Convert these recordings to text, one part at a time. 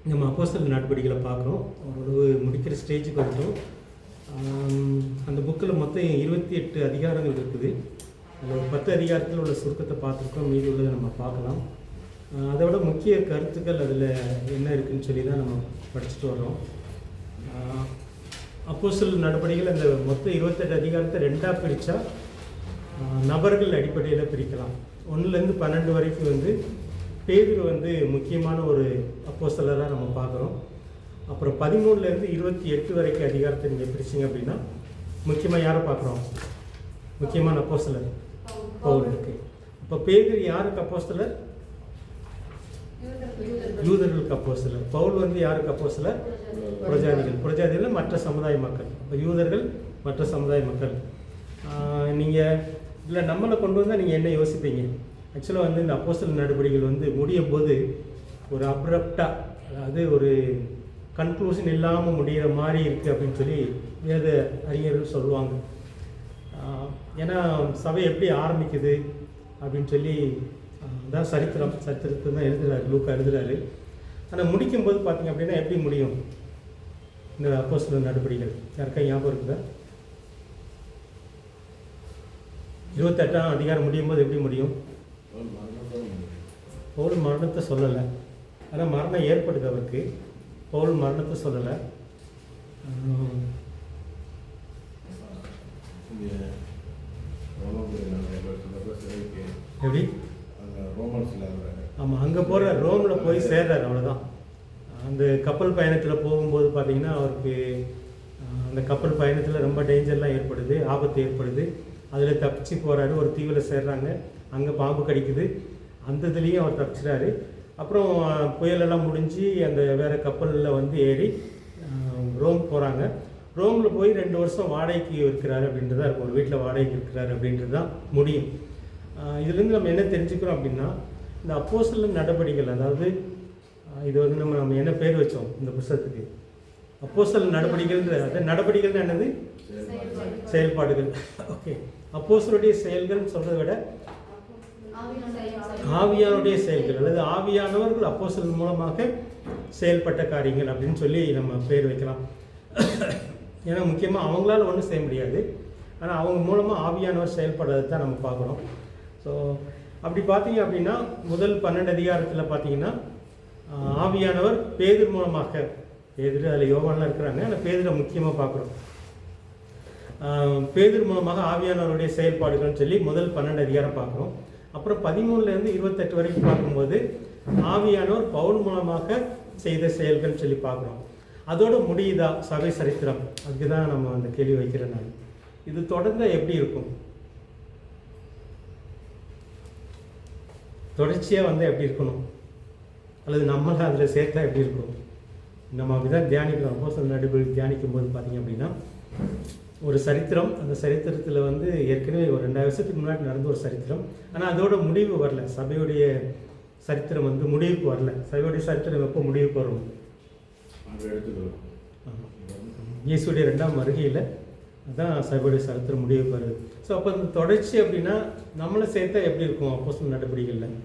நம்ம அப்போஸ்தலர் நடவடிக்கைகளை பார்க்குறோம். ஒரு முடிக்கிற ஸ்டேஜுக்கு வந்துட்டோம். அந்த புக்கில் மொத்தம் 28 அதிகாரங்கள் இருக்குது. அதில் ஒரு 10 அதிகாரத்தில் உள்ள சுருக்கத்தை பார்த்துருக்கோம், மீதி உள்ளதை நம்ம பார்க்கலாம். அதை விட முக்கிய கருத்துக்கள் அதில் என்ன இருக்குதுன்னு சொல்லி தான் நம்ம படிச்சுட்டு வர்றோம். அப்போஸ்தலர் நடவடிக்கைகள் அந்த மொத்தம் 28 அதிகாரத்தை ரெண்டாக பிரித்தா நபர்கள் அடிப்படையில் பிரிக்கலாம். 1லேருந்து 12 வரைக்கும் வந்து பேதுரு வந்து முக்கியமான ஒரு அப்போஸ்தலராக நம்ம பார்க்குறோம். அப்புறம் 13லேருந்து 28 வரைக்கும் அதிகாரத்தை நீங்கள் பிரிச்சிங்க அப்படின்னா முக்கியமாக யாரை பார்க்குறோம்? முக்கியமான அப்போஸ்தலர் பவுல் இருக்கு. இப்போ பேதுரு யாருக்கு அப்போஸ்தலர்? யூதர்களுக்கு அப்போஸ்தலர். பவுல் வந்து யாருக்கு அப்போஸ்தலர்? புரஜாதிகள் மற்ற சமுதாய மக்கள். இப்போ யூதர்கள் மற்ற சமுதாய மக்கள். நீங்கள் இதில் நம்மளை கொண்டு வந்தால் நீங்கள் என்ன யோசிப்பீங்க? ஆக்சுவலாக வந்து இந்த அப்போஸ்தலர் நடவடிக்கைகள் வந்து முடியும் போது ஒரு அப்ரப்டாக, அதாவது ஒரு கன்க்ளூஷன் இல்லாமல் முடிகிற மாதிரி இருக்குது அப்படின்னு சொல்லி வேத அறிஞர்கள் சொல்லுவாங்க. ஏன்னா சபை எப்படி ஆரம்பிக்குது அப்படின்னு சொல்லி தான் சரித்திரத்தை தான் எழுதுறாரு, லூக்கா எழுதுறாரு. ஆனால் முடிக்கும்போது பார்த்தீங்க அப்படின்னா எப்படி முடியும் இந்த அப்போஸ்தலர் நடவடிக்கைகள்? யாருக்கா ஞாபகம் இருக்குதா? 28ஆம் அதிகாரம் முடியும் போது எப்படி முடியும்? பவுல் மரணத்தை சொல்லலை, ஆனால் மரணம் ஏற்படுது அவருக்கு. பவுல் மரணத்தை சொல்லலை. எப்படி? ஆமாம், அங்கே போகிற ரோமில் போய் சேர்றாரு, அவ்வளோதான். அந்த கப்பல் பயணத்தில் போகும்போது பார்த்தீங்கன்னா அவருக்கு அந்த கப்பல் பயணத்தில் ரொம்ப டேஞ்சர்லாம் ஏற்படுது, ஆபத்து ஏற்படுது. அதில் தப்பிச்சு போகிறாரு, ஒரு தீவில் சேர்றாங்க, அங்கே பாம்பு கடிக்குது, அந்த இதுலேயும் அவர் தப்பிச்சிட்டாரு. அப்புறம் புயலெல்லாம் முடிஞ்சு அந்த வேறு கப்பலில் வந்து ஏறி ரோம் போகிறாங்க. ரோமில் போய் 2 வருஷம் வாடகைக்கு இருக்கிறாரு அப்படின்றதா இருக்கும், ஒரு வீட்டில் வாடகைக்கு இருக்கிறாரு அப்படின்றது தான் முடியும். இதுலேருந்து நம்ம என்ன தெரிஞ்சுக்கிறோம் அப்படின்னா, இந்த அப்போஸ்தலர் நடவடிக்கைகள், அதாவது இது வந்து நம்ம என்ன பேர் வச்சோம் இந்த புத்தகத்துக்கு? அப்போஸ்தலர் நடவடிக்கைன்ற, அது நடவடிக்கைகள் என்னது? செயல்பாடுகள். ஓகே, அப்போஸ்தலருடைய செயல்கள் சொல்கிறத விட ஆவியானுடைய செயல்கள், அல்லது ஆவியானவர்கள் அப்போஸ்தலர் மூலமாக செயல்பட்ட காரியங்கள் அப்படின்னு சொல்லி நம்ம பேர் வைக்கலாம். ஏன்னா முக்கியமாக அவங்களால ஒன்றும் செய்ய முடியாது, ஆனால் அவங்க மூலமாக ஆவியானவர் செயல்படுறதை தான் நம்ம பார்க்குறோம். ஸோ அப்படி பார்த்தீங்க அப்படின்னா முதல் 12 அதிகாரத்தில் பார்த்தீங்கன்னா ஆவியானவர் பேதுரு மூலமாக, பேதுரு அதில் யோவான்லாம் இருக்கிறாங்க, ஆனால் பேதுரை முக்கியமாக பார்க்குறோம். பேதுரு மூலமாக ஆவியானவருடைய செயல்பாடுகள்னு சொல்லி முதல் 12 அதிகாரம் பார்க்குறோம். அப்புறம் 13லேருந்து 28 வரைக்கும் பார்க்கும்போது ஆவியானவர் பவுல் மூலமாக செய்த செயல்கள் சொல்லி பார்க்குறோம். அதோட முடியுதா சபை சரித்திரம்? அதுக்கு தான் நம்ம அந்த கேள்வி வைக்கிறேன் நான். இது தொடர்ந்து எப்படி இருக்கும்? தொடர்ச்சியாக வந்து எப்படி இருக்கணும், அல்லது நம்மளை அதில் சேர்த்தா எப்படி இருக்கும்? நம்ம அப்படிதான் தியானிக்கிறோம். அப்போஸ்தலர் நடவடிக்கைகள் தியானிக்கும் போது பார்த்தீங்க அப்படின்னா ஒரு சரித்திரம், அந்த சரித்திரத்தில் வந்து ஏற்கனவே ஒரு 2000 வருஷத்துக்கு முன்னாடி நடந்த ஒரு சரித்திரம், ஆனால் அதோட முடிவு வரல. சபையுடைய சரித்திரம் வந்து முடிவுக்கு வரல. சபையுடைய சரித்திரம் எப்போ முடிவுக்கு வரும்? இயேசுடைய 2ஆம் வருகையில் அதுதான் சபையுடைய சரித்திரம் முடிவுக்கு வருது. ஸோ அப்போ இந்த தொடர்ச்சி அப்படின்னா நம்மளை சேர்த்தா எப்படி இருக்கும் அப்போஸ்தலர் நடவடிக்கைகளில்?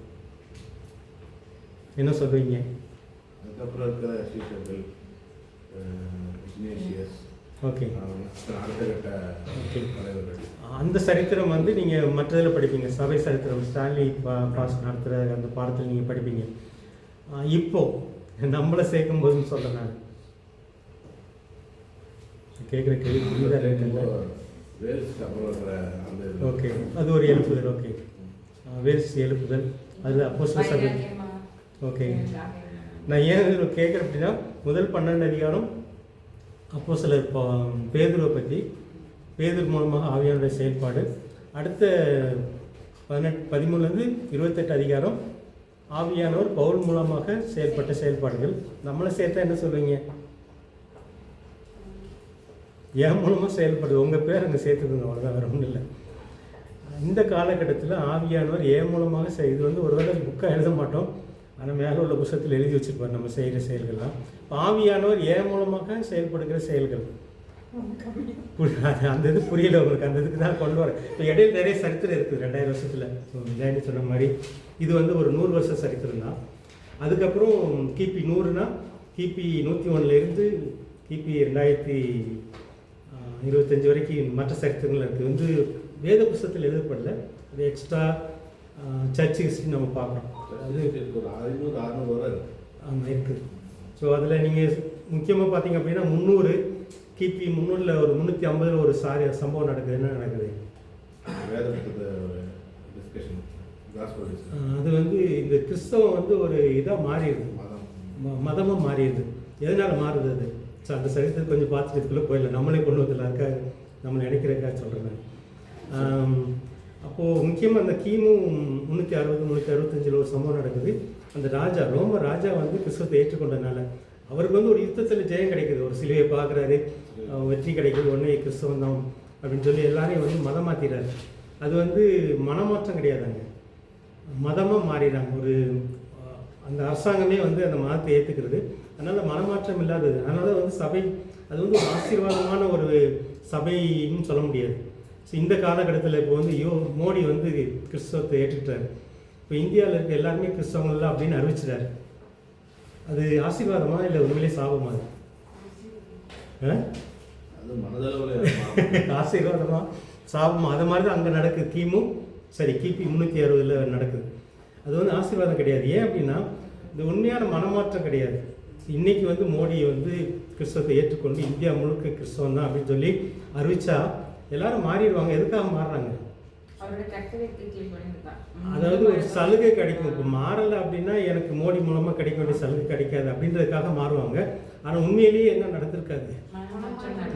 என்ன சொல்கிறீங்க? அதுக்கப்புறம் இருக்கிற சீஷர்கள், ஓகே, தலைவர்கள், அந்த சரித்திரம் வந்து நீங்கள் மற்றதில் படிப்பீங்க. சபை சரித்திரம் ஸ்டான்லி பாஸ் நடத்துகிற அந்த பாடத்தில் நீங்கள் படிப்பீங்க. இப்போது நம்மளை சேர்க்கும் போதுன்னு சொல்கிறேன் நான். கேட்குற கேள்வி புரியுதா? ஓகே, அது ஒரு எழுப்புதல். ஓகே, வேல்ஸ் எழுப்புதல், அது அப்போஸ்தலர் சபை. ஓகே, நான் ஏன் கேட்குறேன் அப்படின்னா முதல் 12 அதிகாரம் அப்போஸ்தலர் பேதுருவை பற்றி, பேதுரு மூலமாக ஆவியானுடைய செயல்பாடு. அடுத்த 13லேருந்து 28 அதிகாரம் ஆவியானவர் பவுல் மூலமாக செயல்பட்ட செயல்பாடுகள். நம்மளை சேர்த்தா என்ன சொல்லுவீங்க? என் மூலமாக செயல்படுது, உங்கள் பேர் அங்கே சேர்த்துக்குங்க, அவ்வளோதான், வேறு ஒன்றும் இல்லை. இந்த காலகட்டத்தில் ஆவியானவர் என் மூலமாக இது வந்து ஒரு வேளை புக்காக எழுத மாட்டோம், ஆனால் மேலே உள்ள புத்தகத்தில் எழுதி வச்சுருப்பார் நம்ம செய்கிற செயல்கள்லாம். ஆவியானவர் என் மூலமாக செயல்படுகிற செயல்கள். அந்த இது புரியல உங்களுக்கு, அந்த இதுக்கு தான் கொண்டு வரேன். இப்போ இடையில நிறைய சரித்திரம் இருக்குது 2000 வருஷத்தில். ஸோ சொன்ன மாதிரி இது வந்து ஒரு 100 வருஷம் சரித்திரம் தான். அதுக்கப்புறம் கிபி 100னா கிபி 101 கிபி 2025 வரைக்கும் மற்ற சரித்திரங்கள் இருக்குது. வந்து வேத புஸ்தகத்தில் எழுதப்படல, அது எக்ஸ்ட்ரா சர்ச் ஹிஸ்ட்ரி நம்ம பார்க்குறோம். அது ஒரு 500-600 வரை இருக்கு. ஆமாம் இருக்குது. ஸோ அதில் நீங்கள் முக்கியமாக பார்த்தீங்க அப்படின்னா 300 கிபி 300 ஒரு 350 ஒரு சம்பவம் நடக்குது. என்ன நடக்குது? வேத புத்தகத்தை டிஸ்கஷன், காஸ்பல் டிஸ்கஷன். அது வந்து இந்த கிறிஸ்தவம் வந்து ஒரு இதாக மாறிடுது, மதமாக மாறிடுது. எதனால் மாறுது அது? ஸோ அந்த சரித்திரத்தை கொஞ்சம் பார்த்துட்டு இதுக்குள்ளே போயிடலாம். நம்மளே கொண்டு வந்ததில்ல, அதுக்காக நம்ம நினைக்கிறதுக்காக சொல்கிறேன். அப்போது முக்கியமாக அந்த கிமு 360-365 ஒரு சம்பவம் நடக்குது. அந்த ராஜா, ரோம ராஜா வந்து கிறிஸ்தவத்தை ஏற்றுக்கொண்டதுனால அவருக்கு வந்து ஒரு யுத்தத்தில் ஜெயம் கிடைக்குது. ஒரு சிலுவையை பார்க்குறாரு, வெற்றி கிடைக்குது. உடனே கிறிஸ்தவம் தான் அப்படின்னு சொல்லி எல்லாரையும் வந்து மதம் மாற்றிடுறாரு. அது வந்து மனமாற்றம் கிடையாதாங்க, மதமாக மாறிடுறாங்க. ஒரு அந்த அரசாங்கமே வந்து அந்த மதத்தை ஏற்றுக்கிறது. அதனால் மனமாற்றம் இல்லாதது. அதனால் வந்து சபை அது வந்து ஒரு ஆசீர்வாதமான ஒரு சபைன்னு சொல்ல முடியாது. ஸோ இந்த காலகட்டத்தில் இப்போ வந்து மோடி வந்து கிறிஸ்தவத்தை ஏற்றுக்கிட்டாரு. இப்போ இந்தியாவில் இருக்க எல்லாருமே கிறிஸ்தவங்கள் அப்படின்னு அறிவிச்சிட்டாரு. அது ஆசீர்வாதமா இல்லை உண்மையிலே சாபமா? அது மனதளவில் ஆசீர்வாதமா சாபமா? அது மாதிரி தான் அங்கே நடக்குது. கிபி 360 நடக்குது. அது வந்து ஆசீர்வாதம் கிடையாது. ஏன் அப்படின்னா இந்த உண்மையான மனமாற்றம் கிடையாது. இன்னைக்கு வந்து மோடி வந்து கிறிஸ்தவத்தை ஏற்றுக்கொண்டு இந்தியா முழுக்க கிறிஸ்தவம் தான் அப்படின்னு சொல்லி அறிவிச்சா எல்லாரும் மாறிடுவாங்க. எதுக்காக மாறுறாங்க? அதாவது ஒரு சலுகை கிடைக்கும். இப்போ மாறலை அப்படின்னா எனக்கு மோடி மூலமாக கிடைக்க வேண்டிய சலுகை கிடைக்காது அப்படின்றதுக்காக மாறுவாங்க. ஆனால் உண்மையிலேயே என்ன நடந்திருக்காது?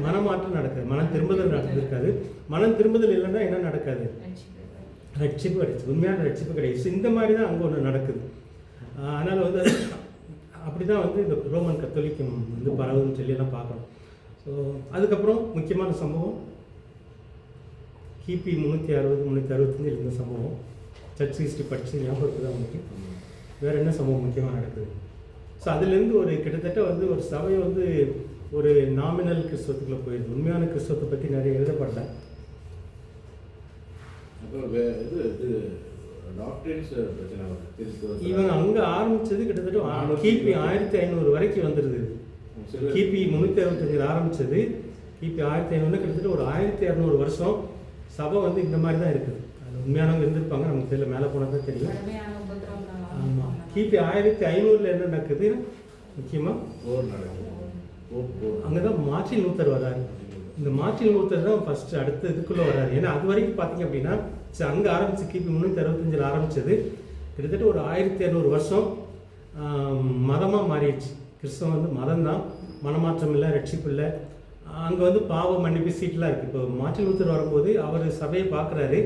மனமாற்றம் நடக்காது, மனம் திரும்புதல் நடந்திருக்காது. மனம் திரும்புதல் இல்லைன்னா என்ன நடக்காது? ரட்சிப்பு கிடைச்சு, உண்மையான ரட்சிப்பு கிடையாது. இந்த மாதிரி தான் அங்கே ஒன்று நடக்குது. அதனால் வந்து அப்படி தான் வந்து இந்த ரோமன் கத்தோலிக்கம் வந்து பரவுதுன்னு சொல்லியெல்லாம் பார்க்கணும். ஸோ அதுக்கப்புறம் முக்கியமான சம்பவம் கிபி 360-365 இந்த சம்பவம். சர்ச் ஹிஸ்ட்ரி படித்து ஞாபகத்துக்கு தான் உங்களுக்கு வேறு என்ன சம்பவம் முக்கியமாக நடக்குது? ஸோ அதுலேருந்து ஒரு கிட்டத்தட்ட வந்து ஒரு சபை வந்து ஒரு நாமினல் கிறிஸ்தவத்துக்குள்ளே போயிடுது. உண்மையான கிறிஸ்தவத்தை பற்றி நிறைய எழுதப்படல. இவங்க அங்கே ஆரம்பித்தது கிட்டத்தட்ட கிபி 1500 வரைக்கும் வந்துடுது. கிபி 365 ஆரம்பித்தது, கிபி 1500 கிட்டத்தட்ட ஒரு 1200 வருஷம் சபை வந்து இந்த மாதிரி தான் இருக்குது. அது உண்மையானவங்க இருந்திருப்பாங்க, நமக்கு தெரியல, மேலே போனால் தான் தெரியும். ஆமாம். கிபி 1500 என்ன நடக்குது? முக்கியமாக அங்கே தான் மார்ட்டின் லூத்தர் வர்றாரு. இந்த மார்ட்டின் லூத்தர் தான் ஃபஸ்ட்டு அடுத்த இதுக்குள்ளே வர்றாரு. ஏன்னா அது வரைக்கும் பார்த்தீங்க அப்படின்னா அங்கே ஆரம்பித்து கிபி 365 ஆரம்பித்தது கிட்டத்தட்ட ஒரு 1200 வருஷம் மதமாக மாறிடுச்சு. கிறிஸ்தவம் வந்து மதம் தான், மனமாற்றம் இல்லை, ரட்சிப்பு இல்லை. அங்கே வந்து பாவ மன்னிப்பு சீட்டெலாம் இருக்குது. இப்போ மார்ட்டின் லூத்தர் வரும்போது அவர் சபையை பார்க்குறாரு.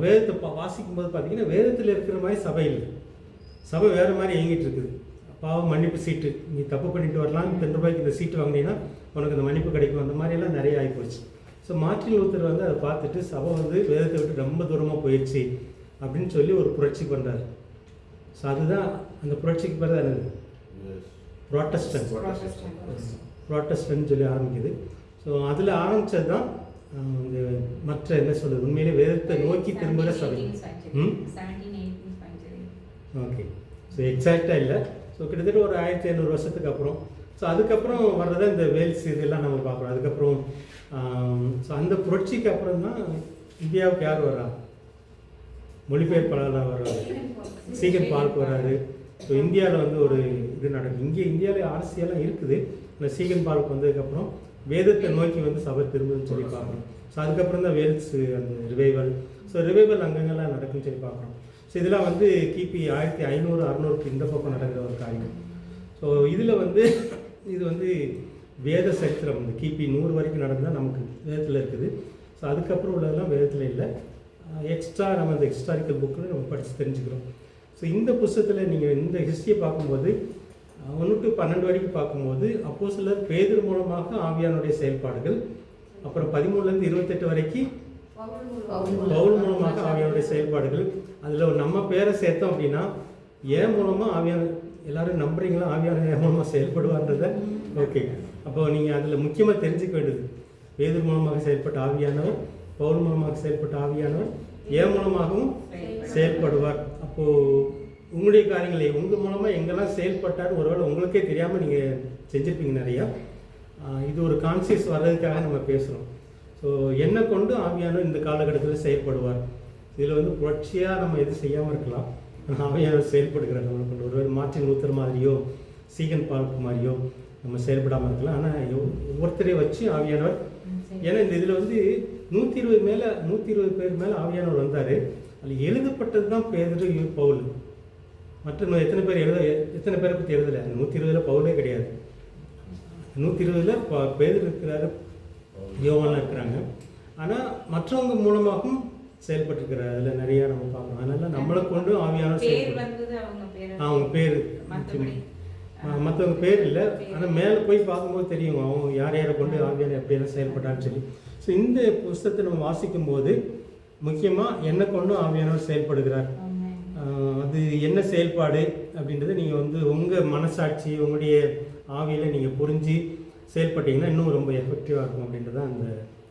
வேதத்தை வாசிக்கும்போது பார்த்தீங்கன்னா வேதத்தில் இருக்கிற மாதிரி சபை இல்லை, சபை வேறு மாதிரி இயங்கிட்டு இருக்குது. பாவ மன்னிப்பு சீட்டு, நீ தப்பு பண்ணிட்டு வரலாம், ₹10 இந்த சீட்டு வாங்கினீங்கன்னா உனக்கு இந்த மன்னிப்பு கிடைக்கும், அந்த மாதிரியெல்லாம் நிறைய ஆகிப்போச்சு. ஸோ மார்ட்டின் லூத்தர் வந்து அதை பார்த்துட்டு சபை வந்து வேதத்தை விட்டு ரொம்ப தூரமாக போயிடுச்சு அப்படின்னு சொல்லி ஒரு புரட்சி பண்ணுறாரு. ஸோ அதுதான் அந்த புரட்சிக்கு பிறகு என்னது? ப்ராட்டஸ்டன்ட் சொல்லி ஆரம்பிக்குது. ஸோ அதில் ஆரம்பித்தது தான் இந்த மற்ற என்ன சொல்கிறது, உண்மையிலே வேதத்தை நோக்கி திரும்புகிற சபை. ஓகே, ஸோ எக்ஸாக்டாக இல்லை. ஸோ கிட்டத்தட்ட ஒரு 1500 வருஷத்துக்கு அப்புறம். ஸோ அதுக்கப்புறம் வர்றதை இந்த வேல்ஸ் இதெல்லாம் நம்ம பார்க்குறோம். அதுக்கப்புறம் ஸோ அந்த புரட்சிக்கு அப்புறம் தான் இந்தியாவுக்கு யார் வர்றா? மொழிபெயர்ப்பாளராக வர்றாரு, சீகன் பால்க் வர்றாரு. ஸோ இந்தியாவில் வந்து ஒரு இது நடக்குது. இந்தியாவில் அரசியலாம் இருக்குது. இந்த சீகன் பால்க் வந்ததுக்கப்புறம் வேதத்தை நோக்கி வந்து சபை திரும்புன்னு சொல்லி பார்க்குறோம். ஸோ அதுக்கப்புறம் தான் வேல்ஸ் அந்த ரிவைவல். ஸோ ரிவைவல் அங்கங்கெல்லாம் நடக்குன்னு சொல்லி பார்க்குறோம். ஸோ இதெல்லாம் வந்து கிபி 1500-600 இந்த பக்கம் நடக்கிற ஒரு காரியம். ஸோ இதில் வந்து இது வந்து வேத சரித்திரம் இந்த கிபி 100 வரைக்கும் நடந்தால் நமக்கு வேதத்தில் இருக்குது. ஸோ அதுக்கப்புறம் உள்ளதெல்லாம் வேதத்தில் இல்லை. எக்ஸ்ட்ரா நம்ம இந்த ஹிஸ்டாரிக்கல் புக்கில் நம்ம படித்து தெரிஞ்சுக்கிறோம். ஸோ இந்த புத்தகத்தில் நீங்கள் இந்த ஹிஸ்ட்ரியை பார்க்கும்போது 1 to 12 வரைக்கும் பார்க்கும்போது அப்போஸ்தலர் பேதுரு மூலமாக ஆவியானுடைய செயல்பாடுகள், அப்புறம் 13 to 28 வரைக்கும் பவுல் மூலமாக ஆவியானுடைய செயல்பாடுகள். அதில் நம்ம பேரை சேர்த்தோம் அப்படின்னா ஏன் மூலமாக ஆவியான எல்லாரும் நம்புறீங்களா? ஆவியான ஏன் மூலமாக செயல்படுவார்ன்றதை. ஓகே, அப்போ நீங்கள் அதில் முக்கியமாக தெரிஞ்சுக்க வேண்டியது பேதுரு மூலமாக செயல்பட்ட ஆவியானவர், பவுல் மூலமாக செயல்பட்ட ஆவியானவர் ஏன் மூலமாகவும் செயல்படுவார். அப்போது உங்களுடைய காரியங்களை உங்கள் மூலமாக எங்கெல்லாம் செயல்பட்டார் ஒருவேளை உங்களுக்கே தெரியாமல் நீங்கள் செஞ்சுருப்பீங்க நிறையா. இது ஒரு கான்சியஸ் வர்றதுக்காக நம்ம பேசுகிறோம். ஸோ என்னை கொண்டு ஆவியானவர் இந்த காலகட்டத்தில் செயல்படுவார். இதில் வந்து புரட்சியாக நம்ம எதுவும் செய்யாமல் இருக்கலாம். ஆவியானவர் செயல்படுகிறார் நம்மளை கொண்டு. ஒருவேளை மார்ட்டின் லூத்தர் மாதிரியோ சீகன் பால்க் மாதிரியோ நம்ம செயல்படாமல் இருக்கலாம். ஆனால் ஒவ்வொருத்தரையும் வச்சு ஆவியானவர், ஏன்னா இந்த இதில் வந்து 120 பேர் மேலே ஆவியானவர் வந்தார். அதில் எழுதப்பட்டது தான் பேதுரு, பவுல். மற்ற எத்தனை பேரை பற்றி எழுதலை. அந்த 120 பவுலே கிடையாது. 120 பேதுரு இருக்கிறாரு, யோவான் இருக்கிறாங்க. ஆனால் மற்றவங்க மூலமாகவும் செயல்பட்டுருக்கிறார். அதில் நிறையா நம்ம பார்க்கணும். அதனால நம்மளை கொண்டு ஆவியானவர் அவங்க பேர் மற்றவங்க பேர் இல்லை. ஆனால் மேலே போய் பார்க்கும்போது தெரியும் அவங்க யார் யாரை கொண்டு ஆவியானவர் எப்படியெல்லாம் செயல்பட்டான்னு சொல்லி. ஸோ இந்த புஸ்தகத்தை நம்ம வாசிக்கும் போது முக்கியமாக என்ன கொண்டு ஆவியானவர் செயல்படுகிறார், அது என்ன செயல்பாடு அப்படின்றத நீங்கள் வந்து உங்கள் மனசாட்சி உங்களுடைய ஆவியில் நீங்கள் புரிஞ்சு செயல்பட்டீங்கன்னா இன்னும் ரொம்ப எஃபெக்டிவாக இருக்கும் அப்படின்றத அந்த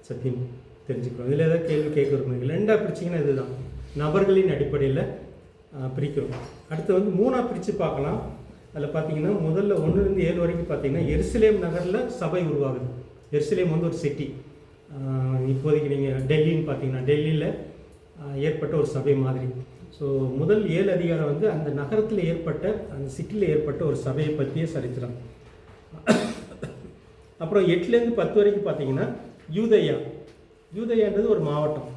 சத்தியம் தெரிஞ்சுக்கிறோம். இதில் ஏதாவது கேள்வி கேட்க விரும்புங்க. 2ஆக பிரிச்சிங்கன்னா இதுதான், நபர்களின் அடிப்படையில் பிரிக்கிறோம். அடுத்து வந்து 3ஆக பிரித்து பார்க்கலாம். அதில் பார்த்தீங்கன்னா முதல்ல 1-7 வரைக்கும் பார்த்தீங்கன்னா எருசலேம் நகரில் சபை உருவாகுது. எருசலேம் வந்து ஒரு சிட்டி. இப்போதைக்கு நீங்கள் டெல்லின்னு பார்த்தீங்கன்னா டெல்லியில் ஏற்பட்ட ஒரு சபை மாதிரி. ஸோ முதல் 7 அதிகாரம் வந்து அந்த நகரத்தில் ஏற்பட்ட, அந்த சிட்டியில் ஏற்பட்ட ஒரு சபையை பற்றிய சரித்திரம். அப்புறம் 8லேருந்து 10 வரைக்கும் பார்த்தீங்கன்னா யூதேயான்றது ஒரு மாவட்டம்.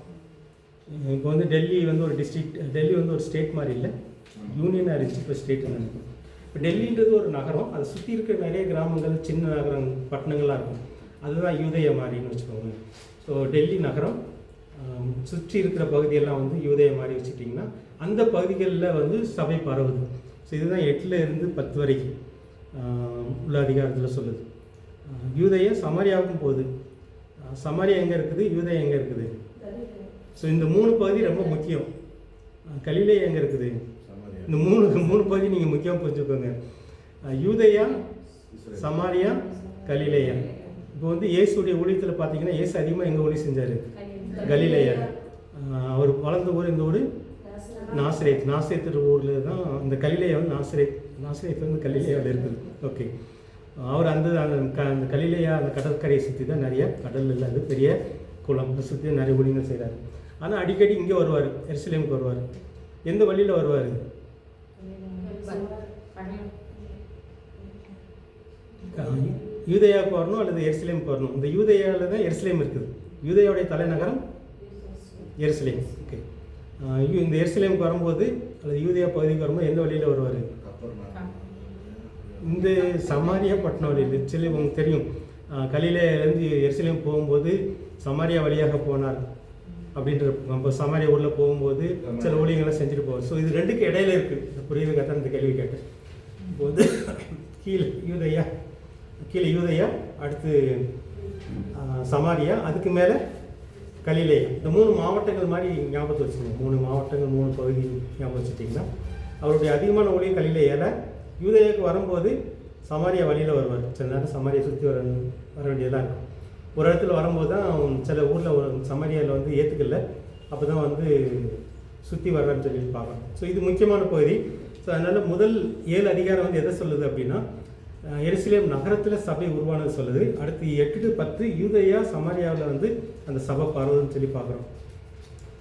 இப்போ வந்து டெல்லி வந்து ஒரு டிஸ்ட்ரிக்ட், டெல்லி வந்து ஒரு ஸ்டேட் மாதிரி இல்லை, யூனியனாக இருந்துச்சு, இப்போ ஸ்டேட்டுன்னு நினைக்கும். இப்போ டெல்லின்றது ஒரு நகரம், அதை சுற்றி இருக்கிற நிறைய கிராமங்கள், சின்ன நகரம், பட்டணங்களாக இருக்கும். அதுதான் யூதேயா மாதிரின்னு வச்சுக்கோங்க. ஸோ டெல்லி நகரம் சுற்றி இருக்கிற பகுதியெல்லாம் வந்து யூதேயா மாதிரி வச்சுட்டிங்கன்னா அந்த பகுதிகளில் வந்து சபை பரவுது. ஸோ இதுதான் 8லேருந்து 10 வரைக்கும் உள்ள அதிகாரத்தில் சொல்லுது. யூதேயா சமாரியாவுக்கும் போகுது. சமாரியா எங்கே இருக்குது, யூதேயா எங்கே இருக்குது? ஸோ இந்த 3 பகுதி ரொம்ப முக்கியம். கலிலேயா எங்கே இருக்குது? இந்த மூணு பகுதி நீங்கள் முக்கியம் புரிஞ்சுக்கோங்க. யூதேயா, சமாரியா, கலிலேயா. இப்போ வந்து இயேசுடைய ஊழியத்தில் பார்த்தீங்கன்னா இயேசு அதிகமாக எங்கே ஊழியம் செஞ்சார்? கலிலேயா. அவர் வளர்ந்த ஊர் இந்த ஊர் நாசரேத் ஊரில் தான் இந்த கலிலேயா வந்து நாசரேத் வந்து கலிலேயாவில் இருக்குது. ஓகே, அவர் அந்த கலிலேயா அந்த கடற்கரையை சுற்றி தான் நிறைய கடல் இல்லை, அது பெரிய குளம் சுற்றி நிறைய ஊழியங்கள் செய்கிறார். ஆனால் அடிக்கடி இங்கே வருவார், எருசலேமுக்கு வருவார். எந்த வழியில் வருவார்? யூதேயாவுக்கு வரணும் அல்லது எருசலேமுக்கு வரணும். இந்த யூதேயாவில் தான் எருசலேம் இருக்குது. யூதேயாவுடைய தலைநகரம் எருசலேம். ஓகே, இந்த எருசலேமுக்கு வரும்போது அல்லது யூதேயா பகுதிக்கு வரும்போது எந்த வழியில் வருவார்? இந்த சமாரியா பட்டணம் வழியில். சொல்லி உங்களுக்கு தெரியும், கலிலேயிலேருந்து எருசலேம் போகும்போது சமாரியா வழியாக போனார் அப்படின்ற, நம்ம சமாரியா ஊரில் போகும்போது சில ஊழியங்கள்லாம் செஞ்சுட்டு போவார். ஸோ இது ரெண்டுக்கு இடையில இருக்குது. புரியுதுக்காக தான் இந்த கேள்வி கேட்டேன். இப்போது கீழே யூதேயா, அடுத்து சமாரியா, அதுக்கு மேலே கலிலேயா. இந்த 3 மாவட்டங்கள் மாதிரி ஞாபகத்தை வச்சுக்கோங்க. 3 மாவட்டங்கள், 3 பகுதி ஞாபகம் வச்சுட்டிங்கன்னா அவருடைய அதிகமான ஊழியம் கலிலேயாவில். யூதேயாவுக்கு வரும்போது சமாரியா வழியில் வருவார். சில நேரம் சமாரியா சுற்றி வர வேண்டியதாக இருக்கும். ஒரு இடத்துல வரும்போது தான் சில ஊரில் சமாரியாவில் வந்து ஏற்றுக்கல, அப்போ தான் வந்து சுற்றி வர்றான்னு சொல்லி பார்க்கலாம். ஸோ இது முக்கியமான பகுதி. ஸோ அதனால் முதல் 7 அதிகாரம் வந்து எதை சொல்லுது அப்படின்னா எருசலேம் நகரத்தில் சபை உருவானது சொல்லுது. அடுத்து 8-10 யூதேயா சமாரியாவில் வந்து அந்த சபை பரவுதுன்னு சொல்லி பார்க்குறோம்.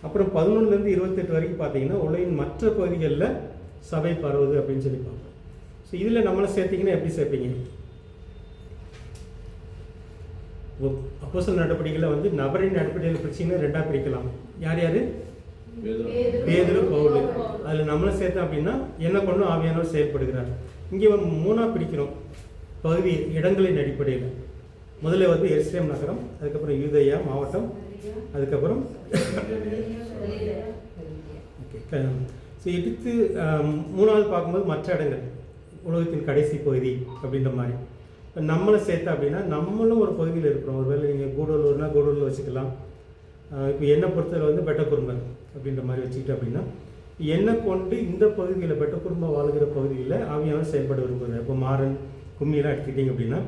அப்புறம் 11லேருந்து 28 வரைக்கும் பார்த்தீங்கன்னா உலகின் மற்ற பகுதிகளில் சபை பரவுது அப்படின்னு சொல்லி பார்க்குறோம். ஸோ இதில் நம்மளை சேர்த்திங்கன்னா எப்படி சேர்ப்பீங்க? அப்போஸ்தலர் நடவடிக்கைகளை வந்து நபரின் அடிப்படையில் பிரிச்சிங்கன்னா 2ஆக பிரிக்கலாம். யார் யார்? பேதுரு, பவுல். அதில் நம்மளை சேர்த்தோம் அப்படின்னா என்ன கொண்டு ஆவியானவர் செயல்படுகிறார். இங்கே 3ஆக பிரிக்கிறோம் பகுதி, இடங்களின் அடிப்படையில். முதல்ல வந்து எருசலேம் நகரம், அதுக்கப்புறம் யூதேயா மாவட்டம், அதுக்கப்புறம் ஓகே. ஸோ எடுத்து 3ஆவது பார்க்கும்போது மற்ற இடங்கள், உலகத்தின் கடைசி பகுதி அப்படின்ற மாதிரி. இப்போ நம்மளை சேர்த்தா அப்படின்னா நம்மளும் ஒரு பகுதியில் இருக்கிறோம். ஒருவேளை நீங்கள் கூடலூர்னால் கூடலூரில் வச்சுக்கலாம். இப்போ என்னை பொறுத்தவரை வந்து பெட்டக்குரும்பன் அப்படின்ற மாதிரி வச்சுக்கிட்டு அப்படின்னா என்னை கொண்டு இந்த பகுதியில் பெட்டக்குரும்பை வாழ்கிற பகுதியில் ஆவியானவர் செயல்பட விரும்புகிறார். இப்போ மாறன், கும்மியெல்லாம் எடுத்துக்கிட்டிங்க அப்படின்னா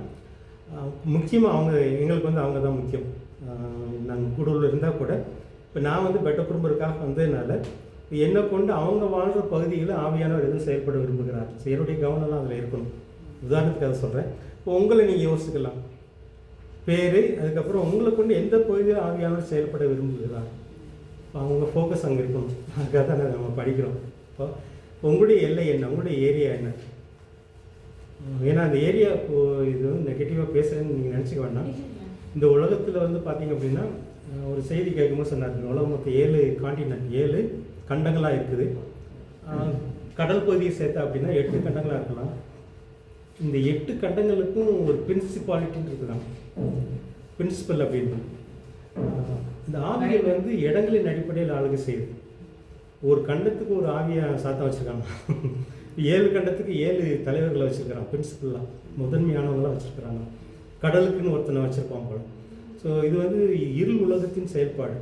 முக்கியமாக எங்களுக்கு வந்து அவங்க தான் முக்கியம். நாங்கள் கூடலூரில் இருந்தால் கூட இப்போ நான் வந்து பெட்டக்குரும்பருக்காக வந்ததுனால என்னை கொண்டு அவங்க வாழ்கிற பகுதிகளில் ஆவியானவர் எதுவும் செயல்பட விரும்புகிறார். ஸோ என்னுடைய கவனம்லாம் அதில் இருக்கணும். உதாரணத்துக்கு அதை சொல்கிறேன். இப்போ உங்களை நீங்கள் யோசிக்கலாம், பேர், அதுக்கப்புறம் உங்களை கொண்டு எந்த பகுதியில் ஆவியானவர் செயல்பட விரும்புகிறார், அவங்க ஃபோக்கஸ் அங்கே இருக்கணும். அதுக்காக தான் நம்ம படிக்கிறோம். இப்போ உங்களுடைய எல்லை என்ன, உங்களுடைய ஏரியா என்ன? ஏன்னா அந்த ஏரியா இது வந்து நெகட்டிவாக பேசுகிறேன்னு நீங்கள் நினச்சிக்க வேண்டாம். இந்த உலகத்தில் வந்து பார்த்தீங்க அப்படின்னா ஒரு செய்தி கேட்கும்போது சொன்னார், இந்த உலகம் மொத்தம் 7 காண்டினென்ட், 7 கண்டங்களாக இருக்குது. கடல் பகுதியை சேர்த்தா அப்படின்னா 8 கண்டங்களாக இருக்கலாம். இந்த 8 கண்டங்களுக்கும் ஒரு பிரின்சிபாலிட்டின்னு இருக்குதான், பிரின்சிபல் அப்படின்னு. இந்த ஆவிகள் வந்து இடங்களின் அடிப்படையில் ஆளுகை செய்யுது. ஒரு கண்டத்துக்கு ஒரு ஆவியை சாத்தம் வச்சுருக்காங்க. 7 கண்டத்துக்கு 7 தலைவர்களை வச்சுருக்கிறான், பிரின்சிபல்லாம் முதன்மையானவங்களாம் வச்சுருக்கிறாங்க. கடலுக்குன்னு ஒருத்தனை வச்சுருப்பான் போல. ஸோ இது வந்து இருள் உலகத்தின் செயல்பாடு.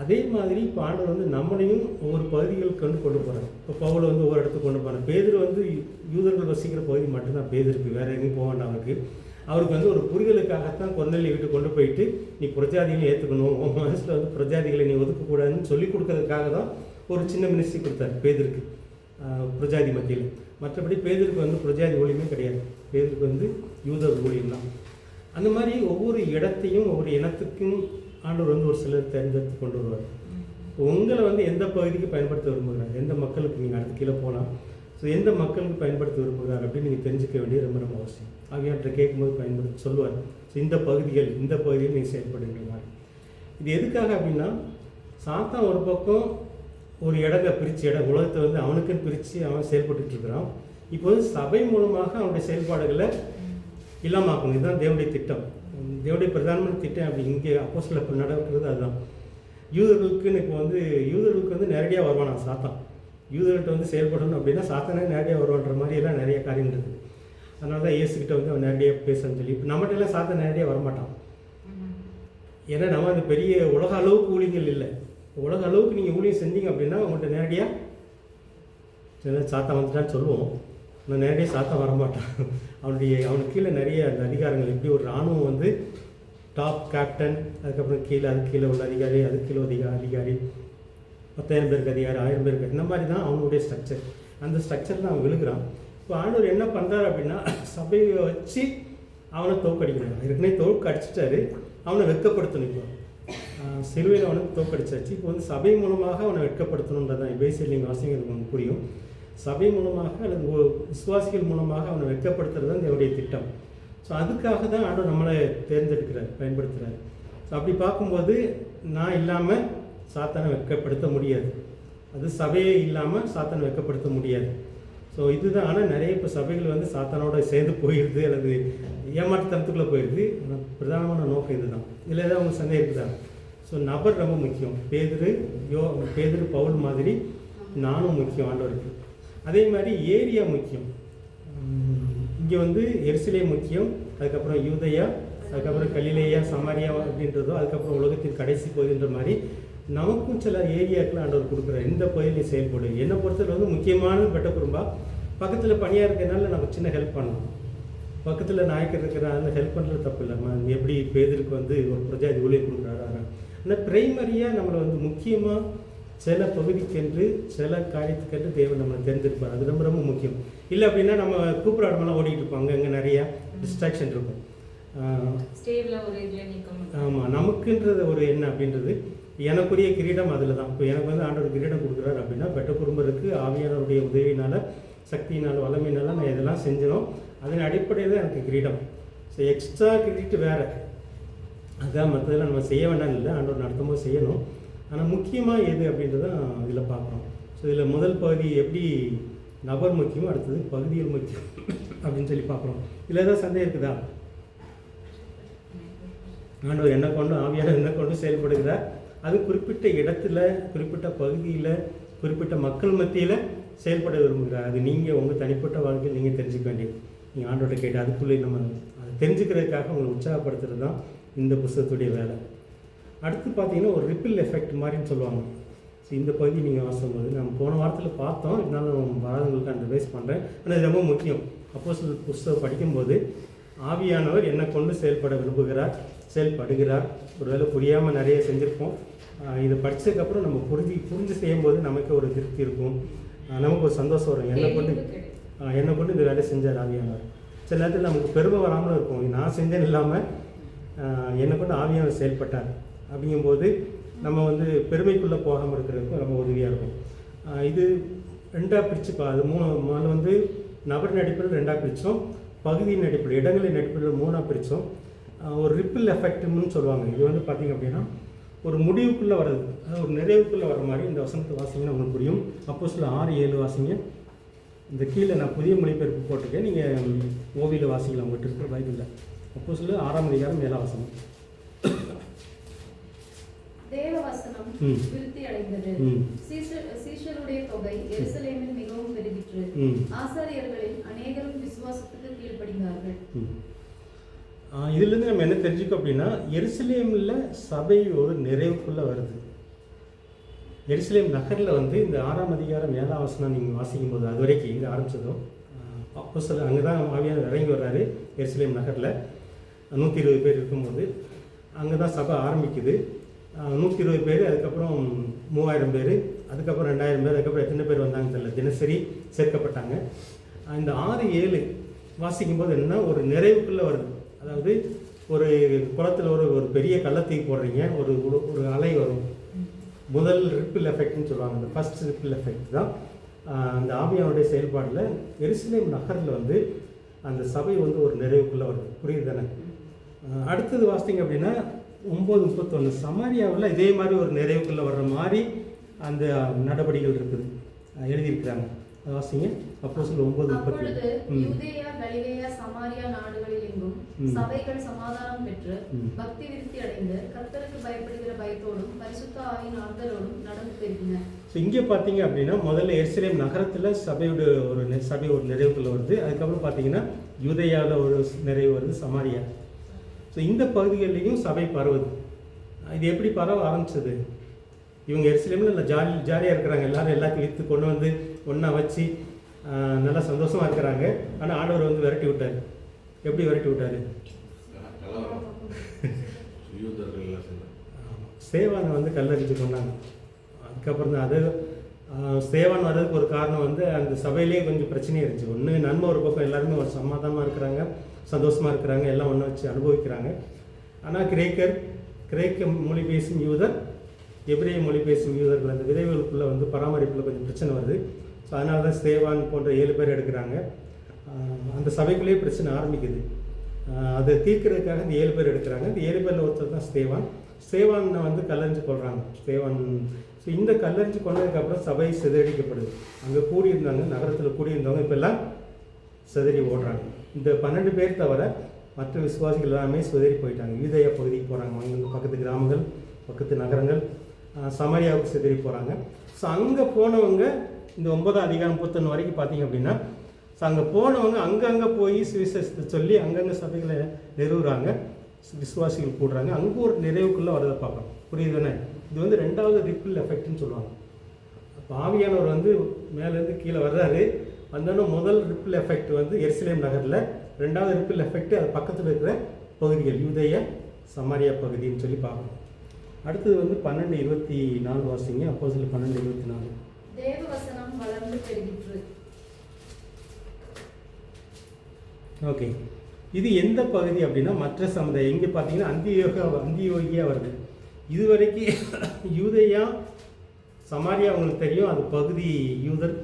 அதே மாதிரி இப்போ ஆண்டவர் வந்து நம்மளையும் ஒவ்வொரு பகுதிகளுக்கு கொண்டு போகிறார். இப்போ பவுல் வந்து ஒவ்வொரு இடத்துக்கு கொண்டு போகிறார். பேதுரு வந்து யூதர்கள் வசிக்கிற பகுதி மட்டும்தான் பேதுருக்கு, வேறு எங்கேயும் போக வேண்டாம். அவருக்கு வந்து ஒரு புரிதலுக்காகத்தான் கொர்நேலியை வீட்டு கொண்டு போயிட்டு நீ பிரஜாதிகளை ஏற்றுக்கணும், உன் மனசில் வந்து பிரஜாதிகளை நீ ஒதுக்கக்கூடாதுன்னு சொல்லி கொடுக்கறதுக்காக தான் ஒரு சின்ன மினிஸ்ட்ரி கொடுத்தார் பேதுருக்கு, பிரஜாதி மத்தியில். மற்றபடி பேதுருக்கு வந்து பிரஜாதி ஊழியமே கிடையாது, பேதுருக்கு வந்து யூத ஊழியம் தான். அந்த மாதிரி ஒவ்வொரு இடத்தையும் ஒவ்வொரு இனத்துக்கும் ஆண்டவர் வந்து ஒரு சிலர் தேர்ந்தெடுத்து கொண்டு வருவார். உங்களை வந்து எந்த பகுதிக்கு பயன்படுத்த விரும்புகிறார், எந்த மக்களுக்கு, நீங்கள் அடுத்த கீழே போகலாம். ஸோ எந்த மக்களுக்கு பயன்படுத்த விரும்புகிறார் அப்படின்னு நீங்கள் தெரிஞ்சுக்க வேண்டியது ரொம்ப ரொம்ப அவசியம். ஆகியவற்றை கேட்கும்போது பயன்படுத்தி சொல்லுவார். ஸோ இந்த பகுதியில் நீங்கள் செயல்படுகின்ற மாதிரி. இது எதுக்காக அப்படின்னா, சாத்தான் ஒரு பக்கம் ஒரு இடங்க பிரித்து உலகத்தை வந்து அவனுக்குன்னு பிரித்து அவன் செயல்பட்டு இருக்கிறான். இப்போ வந்து சபை மூலமாக அவனுடைய செயல்பாடுகளை இல்லாமாக்கணும். இதுதான் தேவனுடைய திட்டம், தேவனுடைய பிரதானமான திட்டம். அப்படி இங்கே அப்போஸ்தலர்கள் நடக்கிறது அதுதான். யூதர்களுக்கு வந்து நேரடியாக வருவானா சாத்தான். யூதர்கிட்ட வந்து செயல்படணும் அப்படின்னா சாத்தானே நேரடியாக வருவான்ற மாதிரியெல்லாம் நிறைய காரியங்கள் இருக்குது. அதனால தான் இயேசுக்கிட்ட வந்து அவன் நேரடியாக பேசணும்னு சொல்லி. இப்போ நம்மகிட்டலாம் சாத்தான் நேரடியாக வரமாட்டான். ஏன்னா நம்ம அந்த பெரிய உலக அளவுக்கு ஊழியங்கள் இல்லை. உலக அளவுக்கு நீங்கள் ஊழியம் செஞ்சீங்க அப்படின்னா உங்கள்கிட்ட நேரடியாக சாத்தான் வந்துட்டான்னு சொல்லுவோம். ஆனால் நேரடியாக சாத்தான் வரமாட்டான். அவனுக்கு கீழே நிறைய அந்த அதிகாரங்கள், எப்படி ஒரு இராணுவம் வந்து டாப் கேப்டன், அதுக்கப்புறம் அதுக்கு கீழே உள்ள அதிகாரி, அதுக்கு கீழே அதிகாரி, 10,000 பேருக்கு அதிகாரி, 1000 பேருக்கு, இந்த மாதிரி தான் அவனுடைய ஸ்ட்ரக்சர். அந்த ஸ்ட்ரக்சரில் அவன் விழுகிறான். இப்போ ஆண்டவர் என்ன பண்ணுறாரு அப்படின்னா, சபையை வச்சு அவனை தோக்கடிக்கணும். ஏற்கனவே தோக்கடிச்சிட்டாரு, அவனை வெட்கப்படுத்தணும். இப்போ சிறுவையில் அவனுக்கு தோக்கடிச்சாச்சு. இப்போ வந்து சபை மூலமாக அவனை வெட்கப்படுத்தணுன்றதான் எபேசியர் நீங்கள் வாசிங்கிறது உங்களுக்கு புரியும். சபை மூலமாக அல்லது விசுவாசிகள் மூலமாக அவனை வெட்கப்படுத்துறது தான் என்னுடைய திட்டம். ஸோ அதுக்காக தான் ஆண்டவர் நம்மளை தேர்ந்தெடுக்கிறார், பயன்படுத்துகிறார். ஸோ அப்படி பார்க்கும்போது நான் இல்லாமல் சாத்தானை வெட்கப்படுத்த முடியாது, அது சபையே இல்லாமல் சாத்தானை வெட்கப்படுத்த முடியாது. ஸோ இதுதான். ஆனால் நிறைய இப்போ சபைகள் வந்து சாத்தானோட சேர்ந்து போயிடுது அல்லது ஏமாற்றுத்தனத்துக்குள்ளே போயிடுது. ஆனால் பிரதானமான நோக்கம் இது தான். இதில் ஏதாவது அவங்க சந்தேகம் இருக்குதா? ஸோ நபர் ரொம்ப முக்கியம். பேதுரு பவுல் மாதிரி நானும் முக்கியம் ஆண்டவருக்கு. அதே மாதிரி ஏரியா முக்கியம். இங்கே வந்து எருசலேம் முக்கியம், அதுக்கப்புறம் யூதேயா, அதுக்கப்புறம் கலிலேயா, சமாரியா அப்படின்றதோ, அதுக்கப்புறம் உலகத்தின் கடைசி பகுதின்ற மாதிரி நமக்கும் சில ஏரியாக்கள் ஆண்டவர் கொடுக்குறாரு. இந்த பகுதியில் செயல்படும். என்னை பொறுத்தவரை வந்து முக்கியமானது பெட்டகுரும்பா. பக்கத்தில் பணியாக இருக்கிறதுனால நமக்கு சின்ன ஹெல்ப் பண்ணணும். பக்கத்தில் நாயக்கர் இருக்கிறனால ஹெல்ப் பண்ணுறது தப்பு இல்லை. எப்படி பேதருக்கு வந்து ஒரு பிரஜாதி ஊழியர் கொடுக்குறாரு. ஆனால் பிரைமரியாக நம்மளை வந்து முக்கியமாக சில பகுதிக்கென்று சில காரியத்துக்கென்று தேவன் நம்மளை தேர்ந்தெடுப்பார். அது ரொம்ப ரொம்ப முக்கியம். இல்லை அப்படின்னா நம்ம கூப்பிடாடமெல்லாம் ஓடிட்டு இருப்பாங்க, அங்கே நிறையா டிஸ்ட்ராக்ஷன் இருக்கும். ஆமாம், நமக்குன்றது ஒரு என்ன அப்படின்றது, எனக்குரிய கிரீடம் அதில் தான். இப்போ எனக்கு வந்து ஆண்டவர் கிரீடம் கொடுக்குறாரு அப்படின்னா பெட்டகுரும்பருக்கு ஆவியானவருடைய உதவியினால், சக்தியினால், வல்லமையினால் நான் இதெல்லாம் செஞ்சணும். அதன் அடிப்படையில் எனக்கு கிரீடம். ஸோ எக்ஸ்ட்ரா கிரெடிட் வேறு, அதுதான் மற்றதெல்லாம் நம்ம செய்ய வேண்டாம் இல்லை, ஆண்டவர் நடத்தும் போது செய்யணும். ஆனால் முக்கியமாக எது அப்படின்றதான் இதில் பார்க்குறோம். ஸோ இதில் முதல் பகுதி எப்படி நபர் முக்கியம், அடுத்தது பகுதிகள் முக்கியம் அப்படின்னு சொல்லி பார்க்குறோம். இதில் ஏதாவது சந்தேகம் இருக்குதா? ஆண்டவர் என்ன கொண்டு, ஆவியானவர் என்ன கொண்டு செயல்படுகிறார். அது குறிப்பிட்ட இடத்துல, குறிப்பிட்ட பகுதியில், குறிப்பிட்ட மக்கள் மத்தியில் செயல்பட விரும்புகிறார். அது நீங்கள் உங்கள் தனிப்பட்ட வாழ்க்கையில் நீங்கள் தெரிஞ்சுக்க வேண்டியது. நீங்கள் ஆண்டோட கேட்டு அதுக்குள்ளே நம்ம அதை தெரிஞ்சுக்கிறதுக்காக உங்களை உற்சாகப்படுத்துறது தான் இந்த புத்தகத்துடைய வேலை. அடுத்து பார்த்தீங்கன்னா ஒரு ரிப்பிள் எஃபெக்ட் மாதிரின்னு சொல்லுவாங்க. ஸோ இந்த பகுதி நீங்கள் வாசிக்கும்போது நம்ம போன வாரத்தில் பார்த்தோம், இருந்தாலும் வராதவங்களுக்கு நான் ரிவைஸ் பண்ணுறேன். ஆனால் இது ரொம்ப முக்கியம். அப்போஸ்தலர் புத்தகம் படிக்கும்போது ஆவியானவர் என்னை கொண்டு செயல்பட விரும்புகிறார், செயல்படுகிறார். ஒருவேளை புரியாமல் நிறைய செஞ்சுருப்போம். இதை படித்ததுக்கப்புறம் நம்ம புரிஞ்சு செய்யும்போது நமக்கு ஒரு திருப்தி இருக்கும், நமக்கு ஒரு சந்தோஷம் வரும். என்னை கொண்டு இந்த வேலையை செஞ்சார் ஆவியானவர். சில நேரத்தில் நமக்கு பெருமை வராமலும் இருக்கும், நான் செஞ்சேன்னு இல்லாமல் என்னை கொண்டு ஆவியானவர் செயல்பட்டார் அப்படிங்கும்போது நம்ம வந்து பெருமைக்குள்ளே போகாமல் இருக்கிறதுக்கும் ரொம்ப உதவியாக இருக்கும். இது ரெண்டாக பிரிச்சுப்பா. அது மூணு வந்து நபரின் அடிப்படையில் ரெண்டாக பிரித்தோம், பகுதியின் அடிப்படையில் இடங்களின் அடிப்படையில் மூணாக பிரித்தோம். ஒரு ரிப்பிள் எஃபெக்ட்னு சொல்லுவாங்க. இது வந்து பார்த்திங்க அப்படின்னா ஒரு முடிவுக்குள்ளே வர்றது, ஒரு நிறைவுக்குள்ளே வர மாதிரி இந்த வசனத்தை வாசிங்கன்னா உங்களுக்கு புரியும். அப்போஸ்தலர் 6:7 வாசிங்க. இந்த கீழே நான் புதிய மொழிபெயர்ப்பு போட்டிருக்கேன், நீங்கள் ஓவியில் வாசிக்கலாம் உங்கள்கிட்ட இருக்கிற பைபிளில். அப்போஸ்தலர் 6:7 தேவவசனம் விருத்தி அடைந்தது. சீஷருடைய தொகை எருசலேமில் மிகவும் பெருகிற்று. ஆசாரியர்களில் அநேகரும் விசுவாசத்துக்கு கீழ்ப்படிந்தார்கள். இதிலிருந்து நம்ம என்ன தெரிஞ்சுக்கோ அப்படின்னா, எருசலேமில் சபை ஒரு நிறைவுக்குள்ளே வருது. எருசலேம் நகரில் வந்து இந்த 6:7 நீங்கள் வாசிக்கும் போது அது வரைக்கும் இங்கே ஆரம்பித்ததும் அப்போஸ்தலர் அங்கே தான் ஆவியானவர் இறங்கி வர்றாரு. எருசலேம் நகரில் 120 பேர் இருக்கும்போது அங்கே தான் சபை ஆரம்பிக்குது. 120 பேர், அதுக்கப்புறம் 3000 பேர், அதுக்கப்புறம் 2000 பேர், அதுக்கப்புறம் எத்தனை பேர் வந்தாங்க தெரியல, தினசரி சேர்க்கப்பட்டாங்க. இந்த 6:7 வாசிக்கும் போது என்னென்னா ஒரு நிறைவுக்குள்ளே வருது. அதாவது ஒரு குளத்தில் ஒரு பெரிய கள்ளத்தீ போடுறீங்க, ஒரு அலை வரும். முதல் ரிப்பிள் எஃபெக்ட்னு சொல்லுவாங்க. அந்த ஃபர்ஸ்ட் ரிப்பிள் எஃபெக்ட் தான் அந்த ஆவியானுடைய செயல்பாடில் எருசலேம் நகரில் வந்து அந்த சபை வந்து ஒரு நிறைவுக்குள்ளே வருது. புரியுது தானே? அடுத்தது வாசிங்க அப்படின்னா 9:31 சமாரியாவில் இதே மாதிரி ஒரு நிறைவுக்குள்ளே வர்ற மாதிரி அந்த நடவடிக்கைகள் இருக்குது, எழுதியிருக்கிறாங்க. வாசிங்க. அப்போஸ்தலர் 9:31. யூதேயா, கலிலேயா, சமாரியா நாடுகளில் எங்கும் சபைகள் சமாதானம் பெற்று பக்தி விருத்தி அடைந்து கர்த்தருக்கு பயப்படுகிற பயத்தோடும் பரிசுத்த ஆவியின் ஆறுதலோடும் நடந்து பெருகின. ஸோ இங்கே பார்த்தீங்க அப்படின்னா முதல்ல எருசலேம் நகரத்தில் சபை ஒரு நிறைவுக்குள்ளே வருது. அதுக்கப்புறம் பார்த்தீங்கன்னா யூதேயாவில் ஒரு நிறைவு வருது, சமாரியா. ஸோ இந்த பகுதிகளிலையும் சபை பரவுது. இது எப்படி பரவ ஆரம்பிச்சது? இவங்க எருசலேமில் நல்லா ஜாலியாக இருக்கிறாங்க, எல்லாரும் எல்லாத்தையும் விற்று கொண்டு வந்து ஒன்றா வச்சு நல்லா சந்தோஷமாக இருக்கிறாங்க. ஆனால் ஆண்டவர் வந்து விரட்டி விட்டார். எப்படி விரட்டி விட்டார்? சேவானை வந்து கல்லறிஞ்சு கொண்டாங்க. அதுக்கப்புறம் தான் அது சேவான் வர்றதுக்கு ஒரு காரணம் வந்து அந்த சபையிலேயே கொஞ்சம் பிரச்சனையாக இருந்துச்சு. ஒன்று நன்மை ஒரு பக்கம், எல்லாருமே ஒரு சமாதானமாக இருக்கிறாங்க, சந்தோஷமாக இருக்கிறாங்க, எல்லாம் ஒன்று வச்சு அனுபவிக்கிறாங்க. ஆனால் கிரேக்க மொழி பேசும் யூதர், எபிரேய மொழி பேசும் யூதர்கள் அந்த விதைகளுக்குள்ளே வந்து பராமரிப்பில் கொஞ்சம் பிரச்சனை வருது. ஸோ அதனால தான் ஸ்தேவான் போன்ற 7 பேர் எடுக்கிறாங்க. அந்த சபைக்குள்ளேயே பிரச்சனை ஆரம்பிக்குது. அதை தீர்க்கிறதுக்காக இந்த 7 பேர் எடுக்கிறாங்க. இந்த 7 பேரில் ஒருத்தர் தான் ஸ்தேவானை வந்து கல்லறிஞ்சு கொள்கிறாங்க. ஸோ இந்த கல்லறிஞ்சு கொண்டதுக்கப்புறம் சபை சிதறடிக்கப்படுது. அங்கே கூடியிருந்தாங்க, நகரத்தில் கூடியிருந்தவங்க இப்போல்லாம் சிதறி ஓடுறாங்க. இந்த 12 பேர் தவிர மற்ற விசுவாசிகள் எல்லாமே சிதறி போயிட்டாங்க. யூதேயா பகுதிக்கு போகிறாங்க, அங்கே பக்கத்து கிராமங்கள், பக்கத்து நகரங்கள், சமாரியாவுக்கு சிதறி போகிறாங்க. ஸோ அங்கே போனவங்க இந்த 9:31 வரைக்கும் பார்த்தீங்க அப்படின்னா, ஸோ அங்கே போனவங்க அங்கங்கே போய் சுவிசேஷத்தை சொல்லி அங்கங்கே சபைகளை நிறுவுறாங்க, விசுவாசிகள் கூடுறாங்க. அங்கே ஒரு நிறைவுக்குள்ளே வரதை பார்க்கலாம். புரியுது தானே? இது வந்து 2வது ரிப்பிள் எஃபெக்ட்னு சொல்லுவாங்க. அப்போ ஆவியானவர் வந்து மேலேருந்து கீழே வர்றாரு. வந்தோன்னா முதல் ரிப்பிள் எஃபெக்ட் வந்து எருசலேம் நகரில், 2வது ரிப்பிள் எஃபெக்ட் அது பக்கத்தில் இருக்கிற பகுதிகள், யூதேயா சமாரியா பகுதின்னு சொல்லி பார்க்கணும். அடுத்தது வந்து 12:24 வாசிங்க. அப்போஸ்தலர் 12:24. தேவவசனம் வளர்ந்து பெருகிற்று. ஓகே, இது எந்த பகுதி அப்படின்னா மற்ற சமுதாயம். இங்கே பார்த்தீங்கன்னா அந்தியோகியா வருது. இதுவரைக்கும் யூதேயா சமாரியா உங்களுக்கு தெரியும், அது பகுதி யூதர்,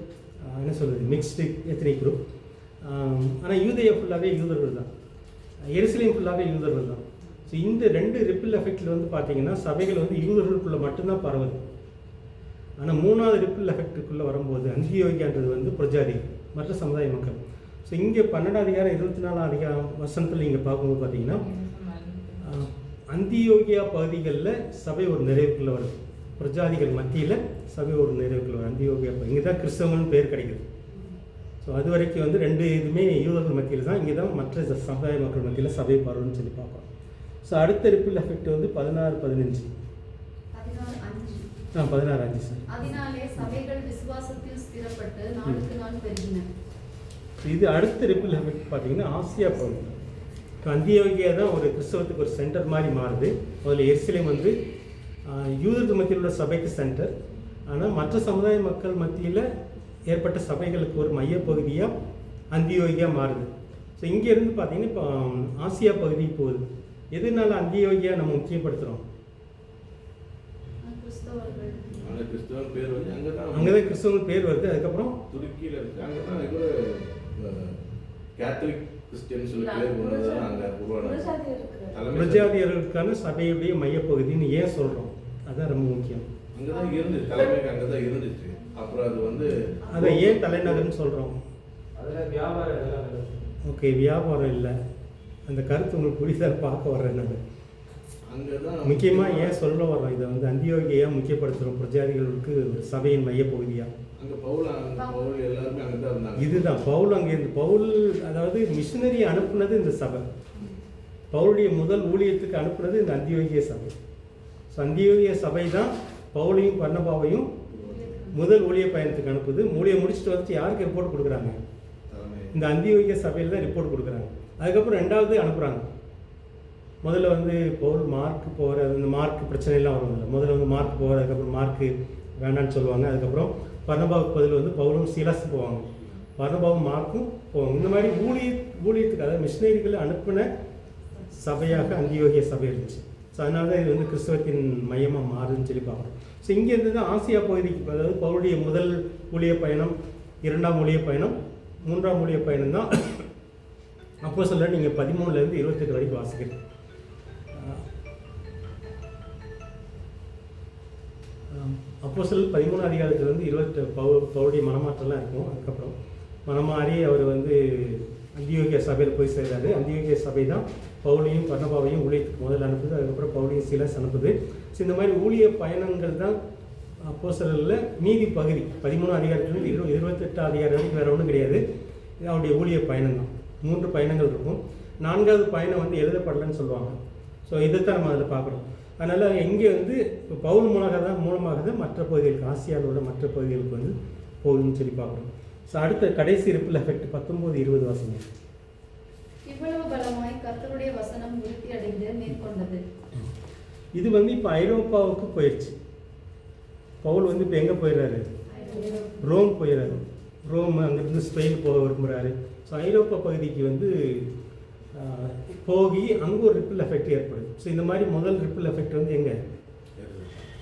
என்ன சொல்கிறது, மிக்ஸ்டு எத்னிக் குரூப். ஆனால் யூதேயா ஃபுல்லாகவே யூதர்கள் தான், எருசலேம் ஃபுல்லாகவே யூதர்கள் தான். ஸோ இந்த 2 ரிப்பிள் எஃபெக்டில் வந்து பார்த்தீங்கன்னா சபைகள் வந்து யூதர்களுக்குள்ளே மட்டும்தான் பரவுது. ஆனால் 3வது ரிப்பிள் எஃபெக்டுக்குள்ளே வரும்போது அந்தியோகியான்றது வந்து பிரஜாதி, மற்ற சமுதாய மக்கள். ஸோ இங்கே 12:24 நீங்கள் பார்க்கும்போது பார்த்தீங்கன்னா அந்தியோகியா பகுதிகளில் சபை ஒரு நிறைவுக்குள்ளே வருது. பிரஜாதிகள் மத்தியில் சபை ஒரு நிறைவுக்குள்ளே வருது. அந்தியோகியா இங்கே தான் கிறிஸ்தவங்கன்னு பேர் கிடைக்குது. ஸோ அது வரைக்கும் வந்து 2 இதுவுமே யூதர்கள் மத்தியில் தான், இங்கே தான் மற்ற சமுதாய மக்கள் மத்தியில் சபை பரவுன்னு சொல்லி பார்ப்போம். ஸோ அடுத்த ரிப்பிள் எஃபெக்ட் வந்து 16:15. 16:5 சார். அதனாலே சபைகள் விசுவாசத்தில் ஸ்திரப்பட்டு நாளுக்கு நாள் பெருகின. இது அடுத்த ரிப்பிள் எஃபெக்ட் பார்த்தீங்கன்னா ஆசியா பகுதி. இப்போ அந்தியோகியா தான் ஒரு கிறிஸ்தவத்துக்கு ஒரு சென்டர் மாதிரி மாறுது. அதில் எருசலேம் வந்து யூதர்கள் மத்தியில் உள்ள சபைக்கு சென்டர். ஆனால் மற்ற சமுதாய மக்கள் மத்தியில் ஏற்பட்ட சபைகளுக்கு ஒரு மையப்பகுதியாக அந்தியோகியா மாறுது. ஸோ இங்கேருந்து பார்த்தீங்கன்னா இப்போ ஆசியா பகுதிக்கு போகுது. எதனால அந்தியோகியா நம்ம முக்கியப்படுத்துகிறோம்? கிறிஸ்தவர்கள் ஆனால் கிறிஸ்தவன் பேர் வந்து அங்கே அங்கே தான் கிறிஸ்தவங்க பேர் வருது. அதுக்கப்புறம் துருக்கியில் இருக்குது. அங்கே தான் இது கேத்தலிக் கிறிஸ்டியன் சொல்லி பேர் கொண்டது தான் அங்கே உருவான பிரஜாதியர்களுக்கான சபையுடைய மையப்பகுதின்னு ஏன் சொல்கிறோம்? அதுதான் ரொம்ப முக்கியம். அங்கே தான் இருந்துச்சு, தலைமைக்கு அங்கே தான் இருந்துச்சு. அப்புறம் அது வந்து அதை ஏன் தலைநகர்னு சொல்கிறோம்? அதில் வியாபாரம் ஓகே, வியாபாரம் இல்லை. அந்த கருத்து உங்களுக்கு புரிதல் பார்க்க வர்றேன் நான். அங்கே தான் முக்கியமாக ஏன் சொல்ல வர்றோம்? இதை வந்து அந்தியோகியா முக்கியப்படுத்துகிறோம் பிரஜாதிகளுக்கு சபையின் மையப்பகுதியாக. அங்கே பவுல் எல்லாருமே அங்கே தான் இருந்தாங்க. இதுதான் பவுல் அங்கேருந்து பவுல் அதாவது மிஷினரி அனுப்புனது இந்த சபை. பவுலுடைய முதல் ஊழியத்துக்கு அனுப்புனது இந்த அந்தியோகிய சபை. ஸோ அந்தியோகிய சபை தான் பவுலையும் பர்னபாவையும் முதல் ஊழிய பயணத்துக்கு அனுப்புது. ஊழியம் முடிச்சுட்டு வந்து யாருக்கு ரிப்போர்ட் கொடுக்குறாங்க? இந்த அந்தியோகிய சபையில் தான் ரிப்போர்ட் கொடுக்குறாங்க. அதுக்கப்புறம் ரெண்டாவது அனுப்புகிறாங்க. முதல்ல வந்து பவுல் மார்க் போகிற அந்த மார்க் பிரச்சனைலாம் வரும் இல்லை. முதல்ல வந்து மார்க் போகிற, அதுக்கப்புறம் மார்க்கு வேண்டான்னு சொல்லுவாங்க. அதுக்கப்புறம் பர்னபாவுக்கு பதில் வந்து பவுலும் சீலாஸ் போவாங்க. பர்னபாவும் மார்க்கும் போவாங்க. இந்த மாதிரி ஊழியத்துக்கு அதாவது மிஷினரிகளை அனுப்பின சபையாக அந்தியோகிய சபை இருந்துச்சு. ஸோ அதனால தான் இது வந்து கிறிஸ்தவத்தின் மையமாக மாறுதுன்னு சொல்லி பார்க்குறோம். ஸோ இங்கேருந்து தான் ஆசியா பகுதிக்கு, அதாவது பவுலுடைய முதல் ஊழிய பயணம், இரண்டாம் ஊழிய பயணம், மூன்றாம் ஊழிய பயணம் தான் அப்போஸ்தலர் நீங்கள் 13 28 வரைக்கும் வாசிக்கிறீங்க. அப்போஸ்தலர் 13 அதிகாரத்துலேருந்து 20 பவுலுடைய மனமாற்றம்லாம் இருக்கும். அதுக்கப்புறம் மனமாறி அவர் வந்து அந்தியோகிய சபையில் போய் சேர்றாரு. அந்தியோகிய சபை தான் பவுலையும் பர்னபாவையும் ஊழியத்துக்கு முதல்ல அனுப்புது. அதுக்கப்புறம் பவுலையும் சீலாஸ் அனுப்புது. ஸோ இந்த மாதிரி ஊழிய பயணங்கள் தான் அப்போஸ்தலரில் மீதி பகுதி 13 அதிகாரத்துலேருந்து 28 அதிகாரம் வரைக்கும் வேறு ஒன்றும் கிடையாது. இது அவருடைய ஊழிய பயணம் தான். 3 பயணங்கள் இருக்கும். 4வது பயணம் வந்து எழுதப்படலைன்னு சொல்லுவாங்க. ஸோ இதைத்தான் நம்ம அதில் பார்க்குறோம். அதனால் இங்கே வந்து இப்போ பவுல் மூலமாக தான் மற்ற பகுதிகளுக்கு, ஆசியாவில் உள்ள மற்ற பகுதிகளுக்கு வந்து போகுதுன்னு சொல்லி பார்க்குறோம். ஸோ அடுத்த கடைசி ரிப்பிள் எஃபெக்ட் 19-20 வாசிங்க. இவ்வளவு பலமாய் கர்த்தருடைய வசனம் விருத்தி அடைந்து மேற்கொண்டது. இது வந்து இப்போ ஐரோப்பாவுக்கு போயிடுச்சு. பவுல் வந்து இப்போ எங்கே போயிடுறாரு? ரோம் போயிடுறாரு. ரோம், அங்கேருந்து ஸ்பெயின் போக விரும்புகிறாரு. ஸோ ஐரோப்பா பகுதிக்கு வந்து போகி அங்கே ஒரு ரிப்பிள் எஃபெக்ட் ஏற்படுது. ஸோ இந்த மாதிரி முதல் ரிப்பிள் எஃபெக்ட் வந்து எங்கே?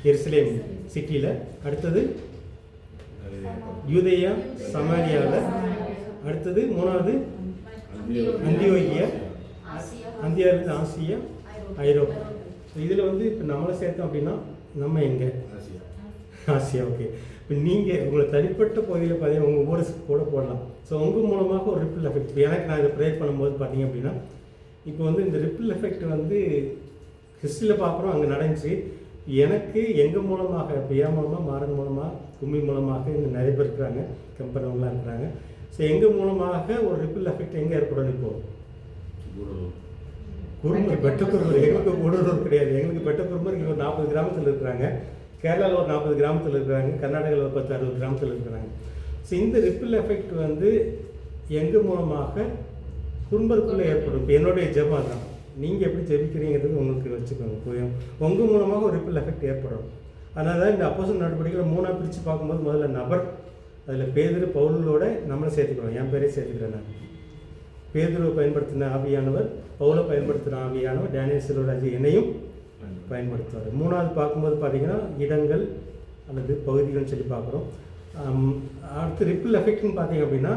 எருசலேம் சிட்டியில். அடுத்தது யூதேயா சமாரியாவில். அடுத்தது 3வது அந்தியோகியா. அந்தியாவிலிருந்து ஆசியா, ஐரோப்பா. ஸோ இதில் வந்து இப்போ நம்மளை சேர்த்தோம் அப்படின்னா நம்ம எங்கே? ஆசியா. ஓகே. இப்போ நீங்கள் உங்களை தனிப்பட்ட பகுதியில் பார்த்தீங்கன்னா உங்கள் ஊரை கூட போடலாம். ஸோ உங்கள் மூலமாக ஒரு ரிப்பிள் எஃபெக்ட். இப்போ எனக்கு நான் இதை ப்ரேயர் பண்ணும்போது பார்த்தீங்க அப்படின்னா இப்போ வந்து இந்த ரிப்பிள் எஃபெக்ட் வந்து ஹிஸ்ட்ரியில் பார்க்குறோம், அங்கே நடந்துச்சு. எனக்கு எங்கள் மூலமாக, இப்போ என் மூலமாக, மாறன் மூலமாக, கும்மி மூலமாக இங்கே நிறைய பேர் இருக்கிறாங்க, கம்பெனிவங்களாம் இருக்கிறாங்க. ஸோ எங்கள் மூலமாக ஒரு ரிப்பிள் எஃபெக்ட் எங்கே ஏற்படும்? இப்போது குறும்பர், பெட்டக்குறும்பர். எங்களுக்கு கூடலூர் கிடையாது. எங்களுக்கு பெட்டக்குறும்பர் இங்கே ஒரு 40 கிராமத்தில் இருக்கிறாங்க. கேரளாவில் ஒரு 40 கிராமத்தில் இருக்கிறாங்க. கர்நாடகாவில் ஒரு 10-60 கிராமத்தில் இருக்கிறாங்க. ஸோ இந்த ரிப்பிள் எஃபெக்ட் வந்து எங்கள் மூலமாக குறும்பருக்குள்ளே ஏற்படும். இப்போ என்னுடைய ஜெபம் தான். நீங்கள் எப்படி ஜெபிக்கிறீங்கிறது உங்களுக்கு வச்சுக்கோங்க, புரியும். உங்கள் மூலமாக ஒரு ரிப்பிள் எஃபெக்ட் ஏற்படும். அதனால தான் இந்த அப்போஸ்தலர் நடவடிக்கைகளை 3ஆக பிரித்து பார்க்கும்போது முதல்ல நபர், அதில் பேதுரு பவுலோட நம்மளை சேர்த்துக்கிறோம். என் பேரே சேர்த்துக்கிறேன் நான். பேதுருவை பயன்படுத்தின ஆவியானவர், பவுலை பயன்படுத்தின ஆவியானவர், டேனியல் சில்வராஜ் என்னையும் பயன்படுத்துவார். 3வது பார்க்கும்போது பார்த்தீங்கன்னா இடங்கள் அல்லது பகுதிகள்னு சொல்லி பார்க்குறோம். அடுத்து ரிப்பிள் எஃபெக்ட்னு பார்த்தீங்க அப்படின்னா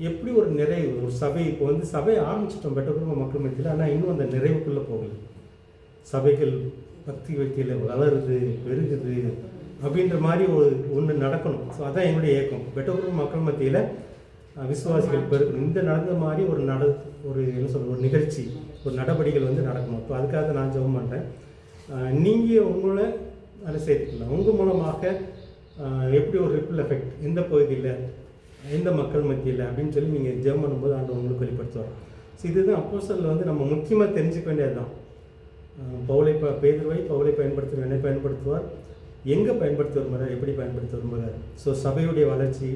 எப்படி ஒரு நிறைவு, ஒரு சபை. இப்போ வந்து சபை ஆரம்பிச்சிட்டோம் பெட்ட குடும்ப மக்கள் மத்தியில், ஆனால் இன்னும் அந்த நிறைவுக்குள்ளே போகல. சபைகள் பக்தி வைத்தியில் வளருது, பெருகுது அப்படின்ற மாதிரி ஒன்று நடக்கணும். ஸோ அதான் என்னுடைய ஏக்கம். பெட்ட குடும்ப மக்கள் மத்தியில் விசுவாசிகள் பெருக்கணும். இந்த நடந்த மாதிரி ஒரு என்ன சொல்கிறது, ஒரு நிகழ்ச்சி, ஒரு நடவடிக்கைகள் வந்து நடக்கணும். இப்போ அதுக்காக நான் ஜெபம் பண்ணுறேன். நீங்கள் உங்களை அதை சேர்த்துக்கலாம். உங்கள் மூலமாக எப்படி ஒரு ரிப்பிள் எஃபெக்ட் எந்த பகுதியில், எந்த மக்கள் மத்தியில் அப்படின்னு சொல்லி நீங்கள் ஜெபம் பண்ணும்போது ஆண்டவர் உங்களுக்கு வெளிப்படுத்துவார். ஸோ இதுதான் அப்போஸ்தலர் வந்து நம்ம முக்கியமாக தெரிஞ்சுக்க வேண்டியது தான். பேதுருவை பவுலை பயன்படுத்துவார், என்னை பயன்படுத்துவார், எங்கே பயன்படுத்த விரும்புகிறார், எப்படி பயன்படுத்த விரும்புகிறார். ஸோ சபையுடைய வளர்ச்சி,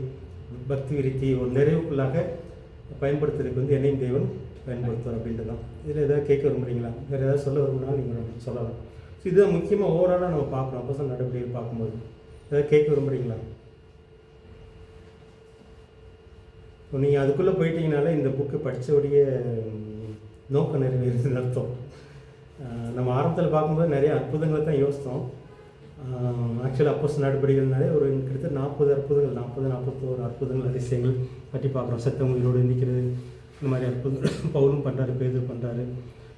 பக்தி விருத்தி, ஒரு நிறைவுக்குள்ளாக பயன்படுத்துறதுக்கு வந்து என்னையும் தேவன் பயன்படுத்துவார் அப்படின்ட்டு தான். இதில் ஏதாவது கேட்க விரும்புகிறீங்களா? வேறு ஏதாவது சொல்ல விரும்புனாலும் நீங்கள் சொல்லலாம். ஸோ இதுதான் முக்கியமாக ஓவராலாக நம்ம பார்க்குறோம் அப்போஸ்தலர் நடவடிக்கையை பார்க்கும்போது. ஏதாவது கேட்க விரும்புகிறீங்களா? இப்போ நீங்கள் அதுக்குள்ளே போயிட்டீங்கனாலே இந்த புக்கு படித்தபடியே நோக்கம் நிறைவேறுதுன்னு அர்த்தம். நம்ம ஆரம்பத்தில் பார்க்கும்போது நிறைய அற்புதங்களை தான் யோசித்தோம். ஆக்சுவலாக அப்போஸ்தலர் நடவடிக்கைகள்னாலே ஒரு கிட்டத்தட்ட 40 அற்புதங்கள், 41 அற்புதங்கள், அதிசயங்கள் பற்றி பார்க்குறோம். செத்தவங்க உயிரோடு நிற்கிறது, இந்த மாதிரி அற்புதம் பவுலும் பண்ணுறாரு, பேதுரு பண்ணுறாரு.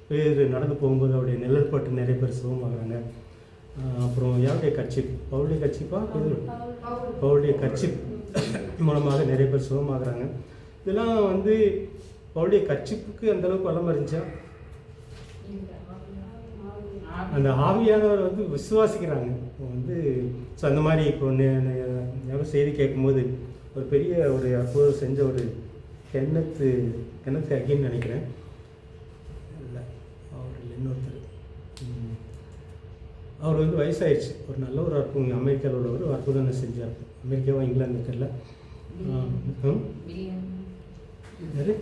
பேதுரு நடந்து போகும்போது அவருடைய நிழல் பட்டு நிறைய பேர் சுகமாகறாங்க. அப்புறம் யாருடைய கர்ச்சீப், பவுலுடைய கர்ச்சீப்பா பேதுரு, பவுலுடைய கர்ச்சீப் மூலமாக நிறைய பேர் சுகமாகறாங்க. இதெல்லாம் வந்து பவுலுடைய கர்ச்சீப்புக்கு அந்தளவுக்கு வளம் இருந்துச்சா? அந்த ஆவியானவர் வந்து விசுவாசிக்கிறாங்க வந்து. ஸோ அந்த மாதிரி இப்போ யாரோ செய்தி கேட்கும்போது ஒரு பெரிய ஒரு அற்புதம் செஞ்ச ஒரு கென்னத் அகின்னு நினைக்கிறேன், இல்லை அவர் இல்லை இன்னொருத்தர், அவர் வந்து வயசாயிடுச்சு. ஒரு நல்ல ஒரு அற்புதம் அமெரிக்காவில் உள்ளவர் ஒரு அற்புதம் செஞ்சார். அமெரிக்காவா இங்கிலாந்து தெரியல. யாரு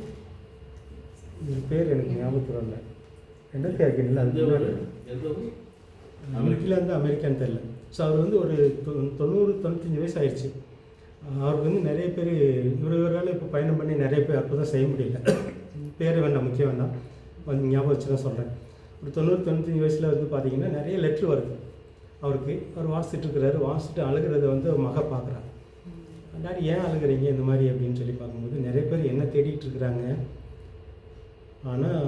பேர் எனக்கு ஞாபகத்தில் இல்லை. கென்னத் அகின் இல்லை, அது இங்கிலாந்து அமெரிக்கான்னு தெரியல. ஸோ அவர் வந்து ஒரு 90-95 வயசு ஆயிடுச்சு. அவருக்கு வந்து நிறைய பேர் இவரால் இப்போ பயணம் பண்ணி நிறைய பேர் அற்புதம் செய்ய முடியல. பேர் வேண்டாம், முக்கியம் வேண்டாம், வந்து ஞாபகம் வச்சு தான் சொல்கிறேன். ஒரு 90-95 வயசில் வந்து பார்த்திங்கன்னா நிறைய லெட்ரு வருது அவருக்கு. அவர் வாசிச்சுட்ருக்கிறாரு, வாசிச்சுட்டு அழுகிறத வந்து மக பார்க்குறாரு. டாடி ஏன் அழுகிறீங்க இந்த மாதிரி அப்படின்னு சொல்லி பார்க்கும்போது நிறைய பேர் என்ன தேடிட்டு இருக்கிறாங்க, ஆனால்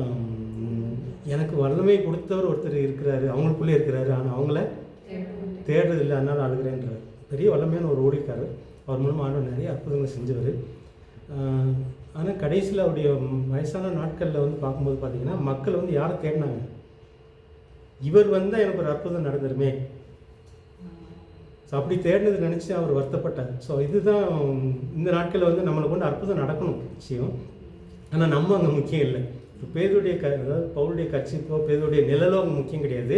எனக்கு வல்லமை கொடுத்தவர் ஒருத்தர் இருக்கிறாரு, அவங்களுக்குள்ளே இருக்கிறாரு, ஆனால் அவங்கள தேடுறதில்லை, அதனால் அழுகிறேன்றார். பெரிய வல்லமையான ஒரு ஊழியக்காரர். அவர் மூலமாக ஆண்டவர் நிறைய அற்புதங்களை செஞ்சவர். ஆனால் கடைசியில் அவருடைய வயசான நாட்களில் வந்து பார்க்கும்போது பார்த்திங்கன்னா மக்கள் வந்து யாரை தேடினாங்க, இவர் வந்தால் எனக்கு ஒரு அற்புதம் நடந்துருமே. ஸோ அப்படி தேடினது நினச்சி அவர் வருத்தப்பட்டார். ஸோ இதுதான் இந்த நாட்களில் வந்து நம்மளை கொண்டு அற்புதம் நடக்கணும் விஷயம், ஆனால் நம்ம அங்கே முக்கியம் இல்லை. இப்போ பேதுடைய அதாவது பவுலுடைய கட்சிப்போ பேதுடைய நிழலோ அங்கே முக்கியம் கிடையாது.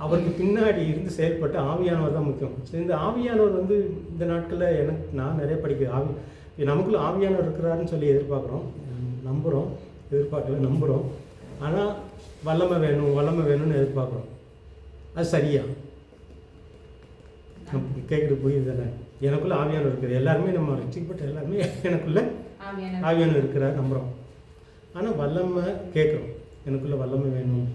அவருக்கு பின்னாடி இருந்து செயல்பட்ட ஆவியானவர் தான் முக்கியம். ஸோ இந்த ஆவியானவர் வந்து இந்த நாட்களில் நான் நிறைய படிக்கிறேன். நமக்குள்ள ஆவியானவர் இருக்கிறாருன்னு சொல்லி எதிர்பார்க்குறோம், நம்புகிறோம், நம்புகிறோம். ஆனால் வல்லமை வேணும்னு எதிர்பார்க்குறோம். அது சரியா? கேட்குறது புரியுது தானே? எனக்குள்ளே ஆவியானவர் இருக்குது. எல்லாருமே நம்ம ரட்சிக்கப்பட்ட எல்லாருமே எனக்குள்ளே ஆவியானவர் இருக்கிறார் நம்புகிறோம். ஆனால் வல்லமை கேட்குறோம், எனக்குள்ளே வல்லமை வேணும்,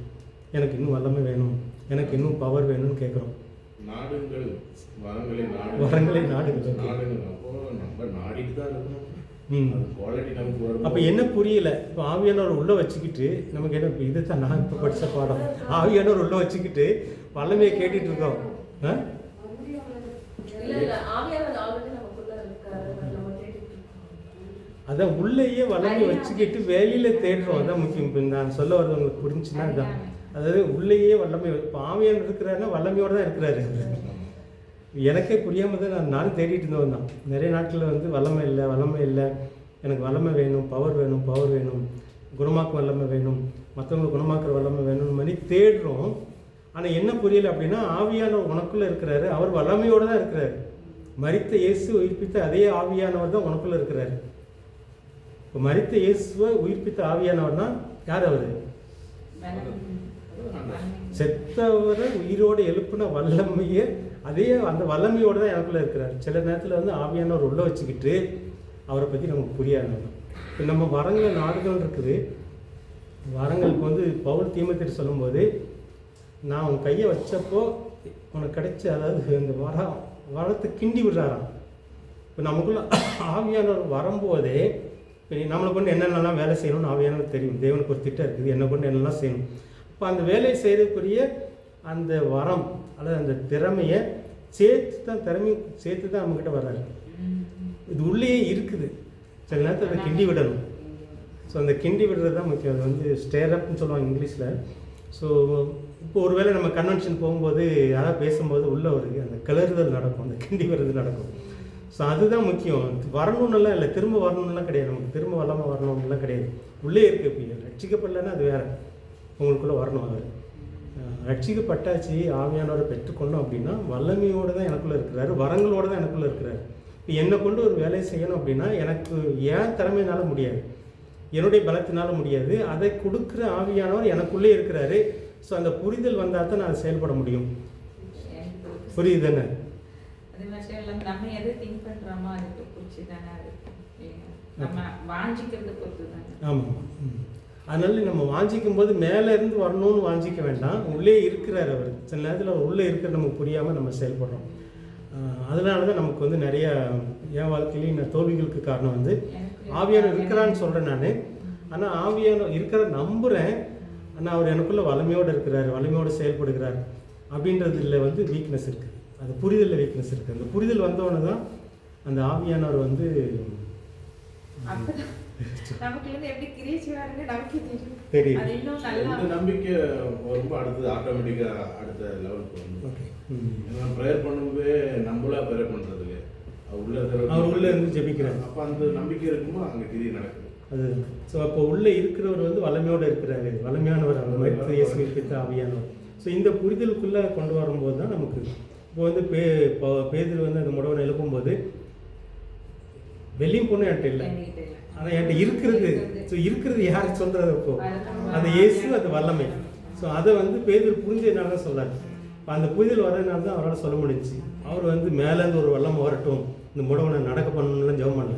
எனக்கு இன்னும் வல்லமை வேணும், எனக்கு இன்னும் பவர் வேணும்னு கேட்குறோம். வரங்களை நாடுங்கள். அப்போ என்ன புரியல? இப்போ ஆவியானவர் உள்ளே வச்சுக்கிட்டு நமக்கு என்ன, இது தான் நான் இப்போ படித்த பாடம். ஆவியானவர் உள்ளே வச்சுக்கிட்டு வல்லமையை கேட்டுட்டு இருக்கோம். அதான் உள்ளேயே வல்லமை வச்சுக்கிட்டு வெளியில் தேடுறோம், அதான் முக்கியம். இப்போ நான் சொல்ல வர்றது உங்களுக்கு புரிஞ்சுன்னா அதுதான். அதாவது உள்ளேயே வல்லமை, இப்போ ஆவியானவர் இருக்கிறாருன்னா வல்லமையோடு தான் இருக்கிறாரு. எனக்கே புரியாமல் தான் நானும் தேடிட்டு இருந்தவன் தான். நிறைய நாட்களில் வந்து வல்லமை இல்லை, எனக்கு வல்லமை வேணும், பவர் வேணும், குணமாக்கும் வல்லமை வேணும், மற்றவங்களை குணமாக்குற வல்லமை வேணும்னு மாதிரி தேடுறோம். ஆனால் என்ன புரியலை அப்படின்னா ஆவியானவர் உனக்குள்ளே இருக்கிறாரு, அவர் வல்லமையோடு தான் இருக்கிறாரு. மரித்த இயேசு உயிர்ப்பித்த அதே ஆவியானவர் தான் உனக்குள்ளே இருக்கிறாரு. இப்போ மரித்த இயேசுவை உயிர்ப்பித்த ஆவியானவர் தான் யார்? அவர் செத்தவரை உயிரோடு எழுப்பின வல்லமையே, அதே அந்த வல்லமையோடு தான் எனக்குள்ளே இருக்கிறார். சில நேரத்தில் வந்து ஆவியானவர் உள்ளே வச்சுக்கிட்டு அவரை பற்றி நமக்கு புரியாது. இப்போ நம்ம வரங்கள் நாடுகள் இருக்குது. வரங்களுக்கு வந்து பவுல் தீமோத்தேயுக்கு சொல்லும்போது, நான் உன் கையை வச்சப்போ உனக்கு கிடைச்ச, அதாவது இந்த வரத்தை கிண்டி விடுறாராம். இப்போ நமக்குள்ள ஆவியானவர் வரும்போதே இப்போ நம்மளை கொண்டு என்னென்னலாம் வேலை செய்யணும்னு ஆவியானவர் தெரியும். தேவனுக்கு ஒரு திட்டம் இருக்குது, என்னை கொண்டு என்னெல்லாம் செய்யணும். இப்போ அந்த வேலையை செய்யறதுக்குரிய அந்த வரம் அல்லது அந்த திறமையை சேர்த்து தான் நம்மக்கிட்ட வர்றாரு. இது உள்ளேயே இருக்குது, சில நேரத்தில் அதை கிண்டி விடணும். ஸோ அந்த கிண்டி விடுறது தான் முக்கியம். அது வந்து ஸ்டேரப்னு சொல்லுவாங்க இங்கிலீஷில். ஸோ இப்போ ஒருவேளை நம்ம கன்வென்ஷன் போகும்போது யாராவது பேசும்போது உள்ளே ஒரு அந்த கிளறுதல் நடக்கும், அந்த கிண்டி விடுறது நடக்கும். ஸோ அதுதான் முக்கியம். வரணும்னுலாம் இல்லை, திரும்ப வரணும்லாம் கிடையாது. நமக்கு திரும்ப வல்லாமல் வரணும்லாம் கிடையாது, உள்ளே இருக்குது. இப்போ ரட்சிக்கப்படலைன்னா அது வேறு, உங்களுக்குள்ளே வரணும். அவர் ரட்சிக்கப்பட்டாச்சு, ஆவியானவரை பெற்றுக்கொண்டோம் அப்படின்னா வல்லமையோடு தான் எனக்குள்ளே இருக்கிறாரு, வரங்களோடு தான் எனக்குள்ளே இருக்கிறாரு. இப்போ என்னை கொண்டு ஒரு வேலையை செய்யணும் அப்படின்னா எனக்கு ஏன் திறமையினால முடியாது, என்னுடைய பலத்தினால முடியாது. அதை கொடுக்குற ஆவியானவர் எனக்குள்ளே இருக்கிறாரு. ஸோ அந்த புரிதல் வந்தால் தான் நான் செயல்பட முடியும். புரியுது தானே? அது மட்டும் இல்லாமல் நம்ம எதை திங்க் பண்ணுறோமோ அதுக்கு பிடிச்சி தானே அது நம்ம வாஞ்சிக்கிறது பொறுத்து தானே. ஆமாம். அதனால நம்ம வாஞ்சிக்கும் போது மேலே இருந்து வரணும்னு வாஞ்சிக்க வேண்டாம். உள்ளே இருக்கிறார் அவர். சில நேரத்தில் அவர் உள்ளே இருக்கிற நமக்கு புரியாமல் நம்ம செயல்படுறோம். அதனால தான் நமக்கு வந்து நிறையா என் வாழ்க்கையிலையும் நான் தோல்விகளுக்கு காரணம் வந்து ஆவியானவர் இருக்கிறான்னு சொல்கிறேன் நான். ஆனால் ஆவியானவர் இருக்கிற நம்புகிறேன். ஆனால் அவர் எனக்குள்ளே வலிமையோடு இருக்கிறார், வலிமையோடு செயல்படுகிறார் அப்படின்றதுல வந்து வீக்னஸ் இருக்குது. அது புரிதலில் வீக்னஸ் இருக்குது. அந்த புரிதல் வந்தோடனே தான் அந்த ஆவியானவர் வந்து நமக்கு வந்து எப்படி கிரியேச்சு வாருங்க நமக்கு தெரியும். அது இன்னும் நல்லா இந்த நம்பிக்கை ரொம்ப அடுத்தது ஆட்டோமேட்டிக்காக அடுத்த லெவலுக்கு வந்து ஏன்னா ப்ரேயர் பண்ணும்போது நம்மளா ப்ரேயர் பண்ணுறதுக்கு அவர் உள்ளே இருந்து ஜெபிக்கிறார். அப்போ அந்த நம்பிக்கை இருக்கும்போது அங்கே கிரியை நடக்குது. அது ஸோ அப்போ உள்ளே இருக்கிறவர் வந்து வலிமையோடு இருக்கிறாரு, வலிமையானவர், அந்த மாதிரி இயேசு பித்த ஆவியானவர். ஸோ இந்த புரிதலுக்குள்ளே கொண்டு வரும்போது தான் நமக்கு இப்போ வந்து பேதுரு வந்து அந்த முடவனை எழுப்பும்போது வெளியும் பொண்ணு என்கிட்ட இல்லை, ஆனால் என்கிட்ட இருக்கிறது. ஸோ இருக்கிறது யாருக்கு சொல்கிறது? அப்போ அந்த இயேசு, அது வல்லமை. ஸோ அதை வந்து பேதுரு புரிஞ்சதுனால தான் சொல்லாரு. இப்போ அந்த புரிதல் வர்றதுனால தான் அவரால் சொல்ல முடிஞ்சிச்சு. அவர் வந்து மேலேருந்து ஒரு வல்லமை வரட்டும், இந்த முடவனை நடக்க பண்ணணும்லாம் ஜெபம் பண்ணல.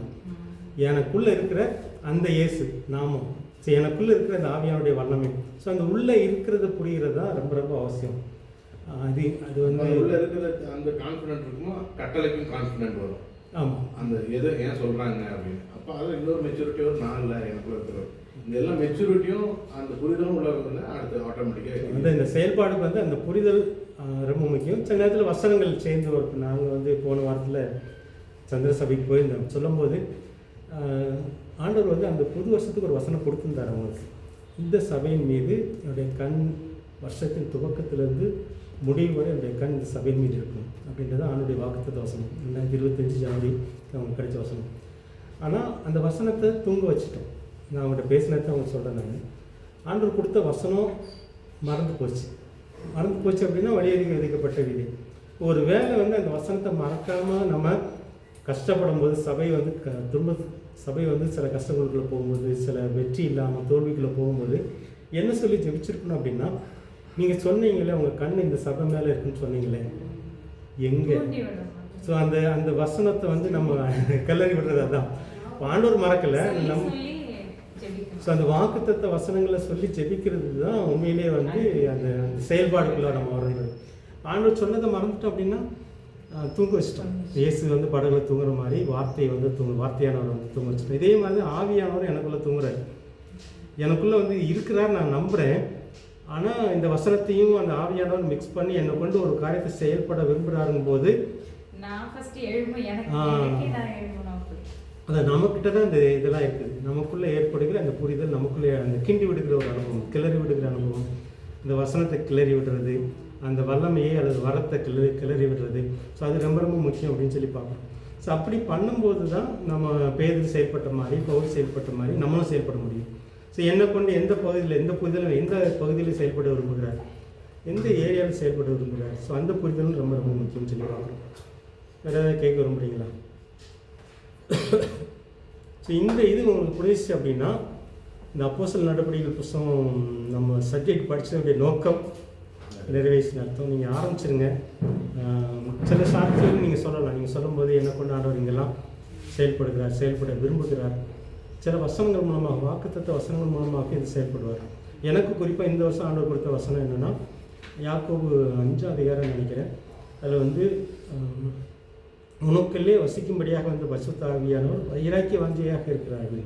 எனக்குள்ளே இருக்கிற அந்த இயேசு நாமம், ஸோ எனக்குள்ளே இருக்கிற அந்த ஆவியானுடைய வல்லமை. ஸோ அந்த உள்ளே இருக்கிறது புரிகிறது தான் ரொம்ப ரொம்ப அவசியம். அது வந்து உள்ளே இருக்கிற அந்த கான்ஃபிடென்ட் இருக்குமோ கட்டளைக்கும் கான்ஃபிடென்ட் வரும். ஆமாம். அந்த எதை ஏன் சொல்கிறாங்க அப்படின்னு. அப்போ அதில் இன்னொரு மெச்சூரிட்டி ஒரு நாளில் எனக்குள்ள இருக்கிற இந்த எல்லா மெச்சூரிட்டியும் அந்த புரிதலும் உள்ளவங்க அடுத்து ஆட்டோமேட்டிக்காக வந்து இந்த செயல்பாடுக்கு வந்து அந்த புரிதல் ரொம்ப முக்கியம். சில நேரத்தில் வசனங்கள் சேர்ந்து வரும். நாங்கள் வந்து போன வாரத்தில் சந்திர சபைக்கு போயிருந்தோம். சொல்லும்போது ஆண்டவர் வந்து அந்த புது வருஷத்துக்கு ஒரு வசனம் கொடுத்துருந்தார் அவங்களுக்கு. இந்த சபையின் மீது என்னுடைய கண் வருஷத்தின் துவக்கத்திலேருந்து முடிவு வரை என்னுடைய கண் இந்த சபையின் மீது இருக்கும் அப்படின்றது ஆண்டுடைய வாக்குத்தத்த வசனம். 2025 ஜனவரி அவங்களுக்கு கிடைச்ச வசனம். ஆனால் அந்த வசனத்தை தூங்க வச்சுட்டோம். நான் அவங்கள்ட்ட பேசினதை அவங்க சொல்கிறேன். நான் ஆண்டவர் கொடுத்த வசனம் மறந்து போச்சு அப்படின்னா வழியறிக்கை விதிக்கப்பட்ட விதி. ஒரு வேளை வந்து அந்த வசனத்தை மறக்காமல் நம்ம கஷ்டப்படும் போது சபை வந்து திரும்ப சபை வந்து சில கஷ்டங்களுக்குள்ளே போகும்போது, சில வெற்றி இல்லாமல் தோல்விக்குள்ளே போகும்போது என்ன சொல்லி ஜெபிச்சிருக்கணும் அப்படின்னா, நீங்கள் சொன்னீங்களே உங்கள் கண் இந்த சபை மேலே இருக்குன்னு சொன்னீங்களே எங்கே? ஸோ அந்த வசனத்தை வந்து நம்ம கல்லறி விடுறது. அதுதான் ஆண்டவர் மறக்கலை நம்ம. ஸோ அந்த வாக்குத்தத்த வசனங்களை சொல்லி ஜெபிக்கிறது தான் உண்மையிலேயே வந்து அந்த செயல்பாடுக்குள்ளே நம்ம வரணும். ஆண்டவர் சொன்னதை மறந்துட்டோம் அப்படின்னா தூங்க வச்சிட்டோம். இயேசு வந்து படகுல தூங்குற மாதிரி வார்த்தையை வந்து வார்த்தையானவர் வந்து தூங்க வச்சிட்டோம். இதே மாதிரி ஆவியானவர் எனக்குள்ளே தூங்குறாரு. எனக்குள்ளே வந்து இருக்கிறார், நான் நம்புகிறேன். ஆனால் இந்த வசனத்தையும் அந்த ஆவியானவர் மிக்ஸ் பண்ணி என்னை கொண்டு ஒரு காரியத்தை செயல்பட விரும்புகிறாருங்கும் போது அதை நமக்கிட்ட தான் இந்த இதெல்லாம் இருக்குது. நமக்குள்ளே ஏற்படுகிற அந்த புரிதல், நமக்குள்ளே அந்த கிண்டி விடுகிற ஒரு அனுபவம், கிளறி விடுகிற அனுபவம், இந்த வசனத்தை கிளறி விடுறது, அந்த வல்லமையை அல்லது வரத்தை கிளறி விடுறது. ஸோ அது ரொம்ப ரொம்ப முக்கியம் அப்படின்னு சொல்லி பார்க்குறோம். ஸோ அப்படி பண்ணும்போது தான் நம்ம பேதர் செயல்பட்ட மாதிரி, பவுல் செயல்பட்ட மாதிரி நம்மளும் செயல்பட முடியும். ஸோ என்னை கொண்டு எந்த பகுதியில் செயல்பட விரும்புகிறார், எந்த ஏரியாவில் செயல்பட விரும்புகிறார். ஸோ அந்த புரிதலும் ரொம்ப ரொம்ப முக்கியம்னு சொல்லி பார்க்குறோம். வேறு ஏதாவது கேட்க விரும்புகிறீங்களா? ஸோ இந்த இது உங்களுக்கு புரிஞ்சிச்சு அப்படின்னா இந்த அப்போஸ்தலர் நடபடிகள் புத்தகம் நம்ம சப்ஜெக்ட் படித்ததுடைய நோக்கம் நிறைவேற்றின அர்த்தம். நீங்கள் ஆரம்பிச்சிருங்க. சில சாட்சிகள் நீங்கள் சொல்லலாம். நீங்கள் சொல்லும்போது என்ன கொண்டு ஆண்டவர் இங்கெல்லாம் செயல்பட விரும்புகிறார். சில வசனங்கள் மூலமாக, வாக்குத்தத்த வசனங்கள் மூலமாக இது செயல்படுவார். எனக்கு குறிப்பாக இந்த வருஷம் ஆண்டவர் கொடுத்த வசனம் என்னென்னா, யாக்கோபு 5 அதிகாரம் நினைக்கிறேன். அதில் வந்து உனக்குள்ளே வசிக்கும்படியாக வந்து பரிசுத்த ஆவியானவர் வைராக்கிய வாஞ்சியாக இருக்கிறார்கள்.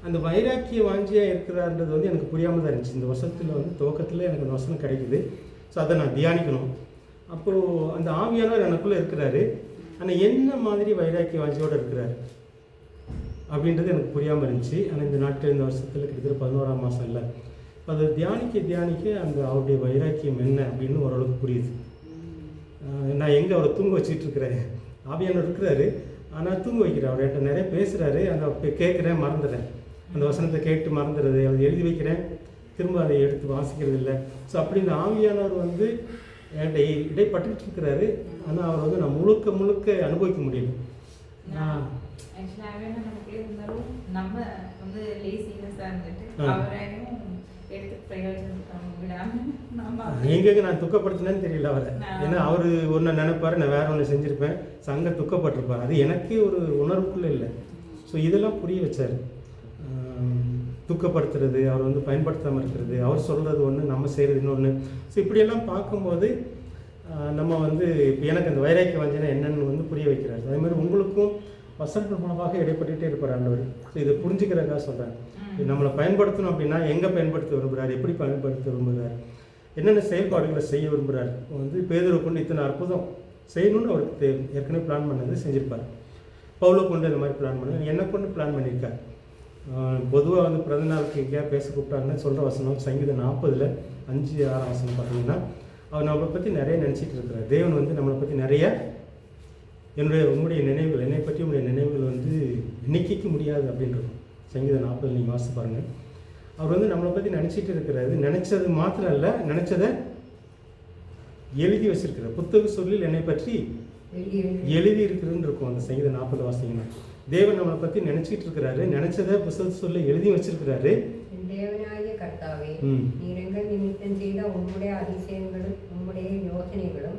அந்த வைராக்கிய வாஞ்சியாக இருக்கிறார்ன்றது வந்து எனக்கு புரியாமல் தான் இருந்துச்சு. இந்த வருஷத்தில் வந்து துவக்கத்தில் எனக்கு அந்த வசனம் கிடைக்குது. ஸோ அதை நான் தியானிக்கணும். அப்போது அந்த ஆவியானவர் எனக்குள்ளே இருக்கிறாரு. ஆனால் என்ன மாதிரி வைராக்கிய வாஞ்சியோடு இருக்கிறார் அப்படின்றது எனக்கு புரியாமல் இருந்துச்சு. ஆனால் இந்த நாட்டில் இந்த வருஷத்தில் கிட்டத்தட்ட 11ஆம் மாதம் இல்லை. அதை தியானிக்க அந்த அவருடைய வைராக்கியம் என்ன அப்படின்னு ஓரளவுக்கு புரியுது. நான் எங்கே அவரை தூங்க வச்சுக்கிட்டு இருக்கிறேன். ஆவியானவர் இருக்கிறாரு, ஆனால் தூங்க வைக்கிறேன். அவர் என்கிட்ட நிறைய பேசுகிறாரு. அந்த கேட்குறேன், மறந்துடுறேன். அந்த வசனத்தை கேட்டு மறந்துடுறது, அதை எழுதி வைக்கிறேன், திரும்ப அதை எடுத்து வாசிக்கிறது இல்லை. ஸோ அப்படி இந்த ஆவியானவர் வந்து என்கிட்ட இடைப்பட்டுக்கிட்டு இருக்கிறாரு. ஆனால் அவர் வந்து நான் முழுக்க அனுபவிக்க முடியல. ஆக்சுவலாகவே நமக்குள்ளே இருந்தாலும் நம்ம வந்து லேசினஸாக இருந்துட்டு அவரையும் எடுத்து பிரயோஜனம் விடாம நம்ம எங்கெங்க நான் துக்கப்படுத்தினேன்னு தெரியல அவரை. ஏன்னா அவர் ஒன்று நினைப்பாரு, நான் வேற ஒன்று செஞ்சுருப்பேன், அங்கே துக்கப்பட்டிருப்பார். அது எனக்கே ஒரு உணர்வுக்குள்ளே இல்லை. ஸோ இதெல்லாம் புரிய வச்சார். துக்கப்படுத்துறது, அவர் வந்து பயன்படுத்தாமல் இருக்கிறது, அவர் சொல்கிறது ஒன்று, நம்ம செய்கிறது இன்னொன்று. ஸோ இப்படியெல்லாம் பார்க்கும்போது நம்ம வந்து இப்போ எனக்கு அந்த வைராக்கிய வாஞ்சனை என்னென்னு வந்து புரிய வைக்கிறார். அதே மாதிரி உங்களுக்கும் வசனங்கள் மூலமாக இடைப்பட்டுகிட்டே இருப்பார் ஆண்டவர். ஸோ இதை புரிஞ்சுக்கிறதுக்காக சொல்கிறேன். நம்மளை பயன்படுத்தணும் அப்படின்னா எங்கே பயன்படுத்த விரும்புகிறார், எப்படி பயன்படுத்த விரும்புகிறார், என்னென்ன செயல்பாடுகளை செய்ய விரும்புகிறார். வந்து பேதுருவை கொண்டு இத்தனை அற்புதம் செய்யணும்னு அவருக்கு ஏற்கனவே பிளான் பண்ணது செஞ்சுருப்பார். பவுலை கொண்டு இந்த மாதிரி பிளான் பண்ணி என்னை கொண்டு பிளான் பண்ணியிருக்கார். பொதுவாக வந்து பிறந்த நாளுக்கு எங்கேயா பேச கூப்பிட்டாங்கன்னு சொல்கிற வசனம் சங்கீதம் 40:5-6 வசனம் பார்த்தீங்கன்னா, அவர் நம்மளை பற்றி நிறைய நினச்சிட்டு இருக்கிறார். தேவன் வந்து நம்மளை பற்றி நிறைய உங்களுடைய நினைவுகள், என்னை பற்றி உங்களுடைய நினைவுகள் வந்து எண்ணிக்கைக்கு முடியாது அப்படின்றது சங்கீதம் 40 நீங்கள் வாசித்து பாருங்கள். அவர் வந்து நம்மளை பற்றி நினச்சிட்டு இருக்கிறாரு. நினச்சது மாத்திரம் இல்லை, நினச்சதை எழுதி வச்சிருக்கிறார். புத்தக சொல்லில் என்னை பற்றி எழுதி இருக்கிறதுன்னு இருக்கும் அந்த சங்கீதம் 40 வாசிங்கன்னா. தேவன் நம்மளை பற்றி நினச்சிட்டு இருக்கிறாரு, நினச்சதை புத்தக சொல்ல எழுதி வச்சிருக்கிறாரு. தேவனாகிய கர்த்தாவே, நீர் எங்கள் நிமித்தம் செய்த உம்முடைய அதிசயங்களும் உம்முடைய யோசனைகளும்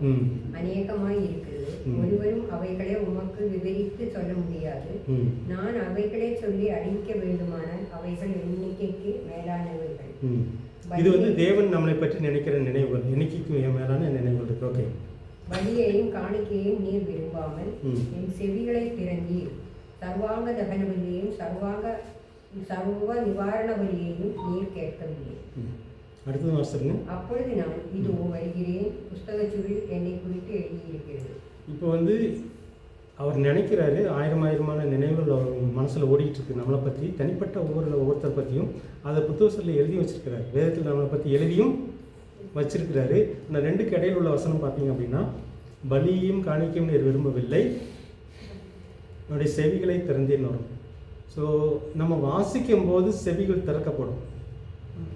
அநேகமாய் இருக்கிறது. ஒருவரும் அவைகளை உமக்கு விவரித்து சொல்ல முடியாது. நான் அவைகளை சொல்லி அறிவிக்க வேண்டுமானால் அவைகள் எண்ணிக்கைக்கு மேலானவைகள். இது வந்து தேவன் நம்மளை பற்றி நினைக்கிற நினைவுகள், எண்ணிக்கைக்கு மேலான நினைவுகள் இருக்கு. ஓகே. பலியையும் காணிக்கையும் நீர் விரும்பாமல் என் செவிகளை திறந்தீர். சர்வாங்க தகன பலியையும் சர்வ நிவாரண பலியையும் நீர் கேட்கவில்லை. அடுத்தது வாசிங்க. அப்பொழுது நான் இதோ வருகிறேன், புஸ்தகச்சுவில் என்னை குறித்து எழுதியிருக்கிறது. இப்போ வந்து அவர் நினைக்கிறாரு, ஆயிரமான நினைவுகள் அவர் மனசில் ஓடிட்டு இருக்கு நம்மளை பற்றி, தனிப்பட்ட ஒவ்வொருத்தரை பற்றியும் அதை புத்தக சொல்லி எழுதி வச்சிருக்கிறாரு. வேதத்தில் நம்மளை பற்றி எழுதியும் வச்சிருக்கிறாரு. ஆனால் ரெண்டுக்கு இடையில் உள்ள வசனம் பார்த்தீங்க அப்படின்னா, பலியையும் காணிக்கையும் நீர் விரும்பவில்லை, என்னுடைய செவிகளை திறந்தேன்னு வரும். ஸோ நம்ம வாசிக்கும் போது செவிகள் திறக்கப்படும்.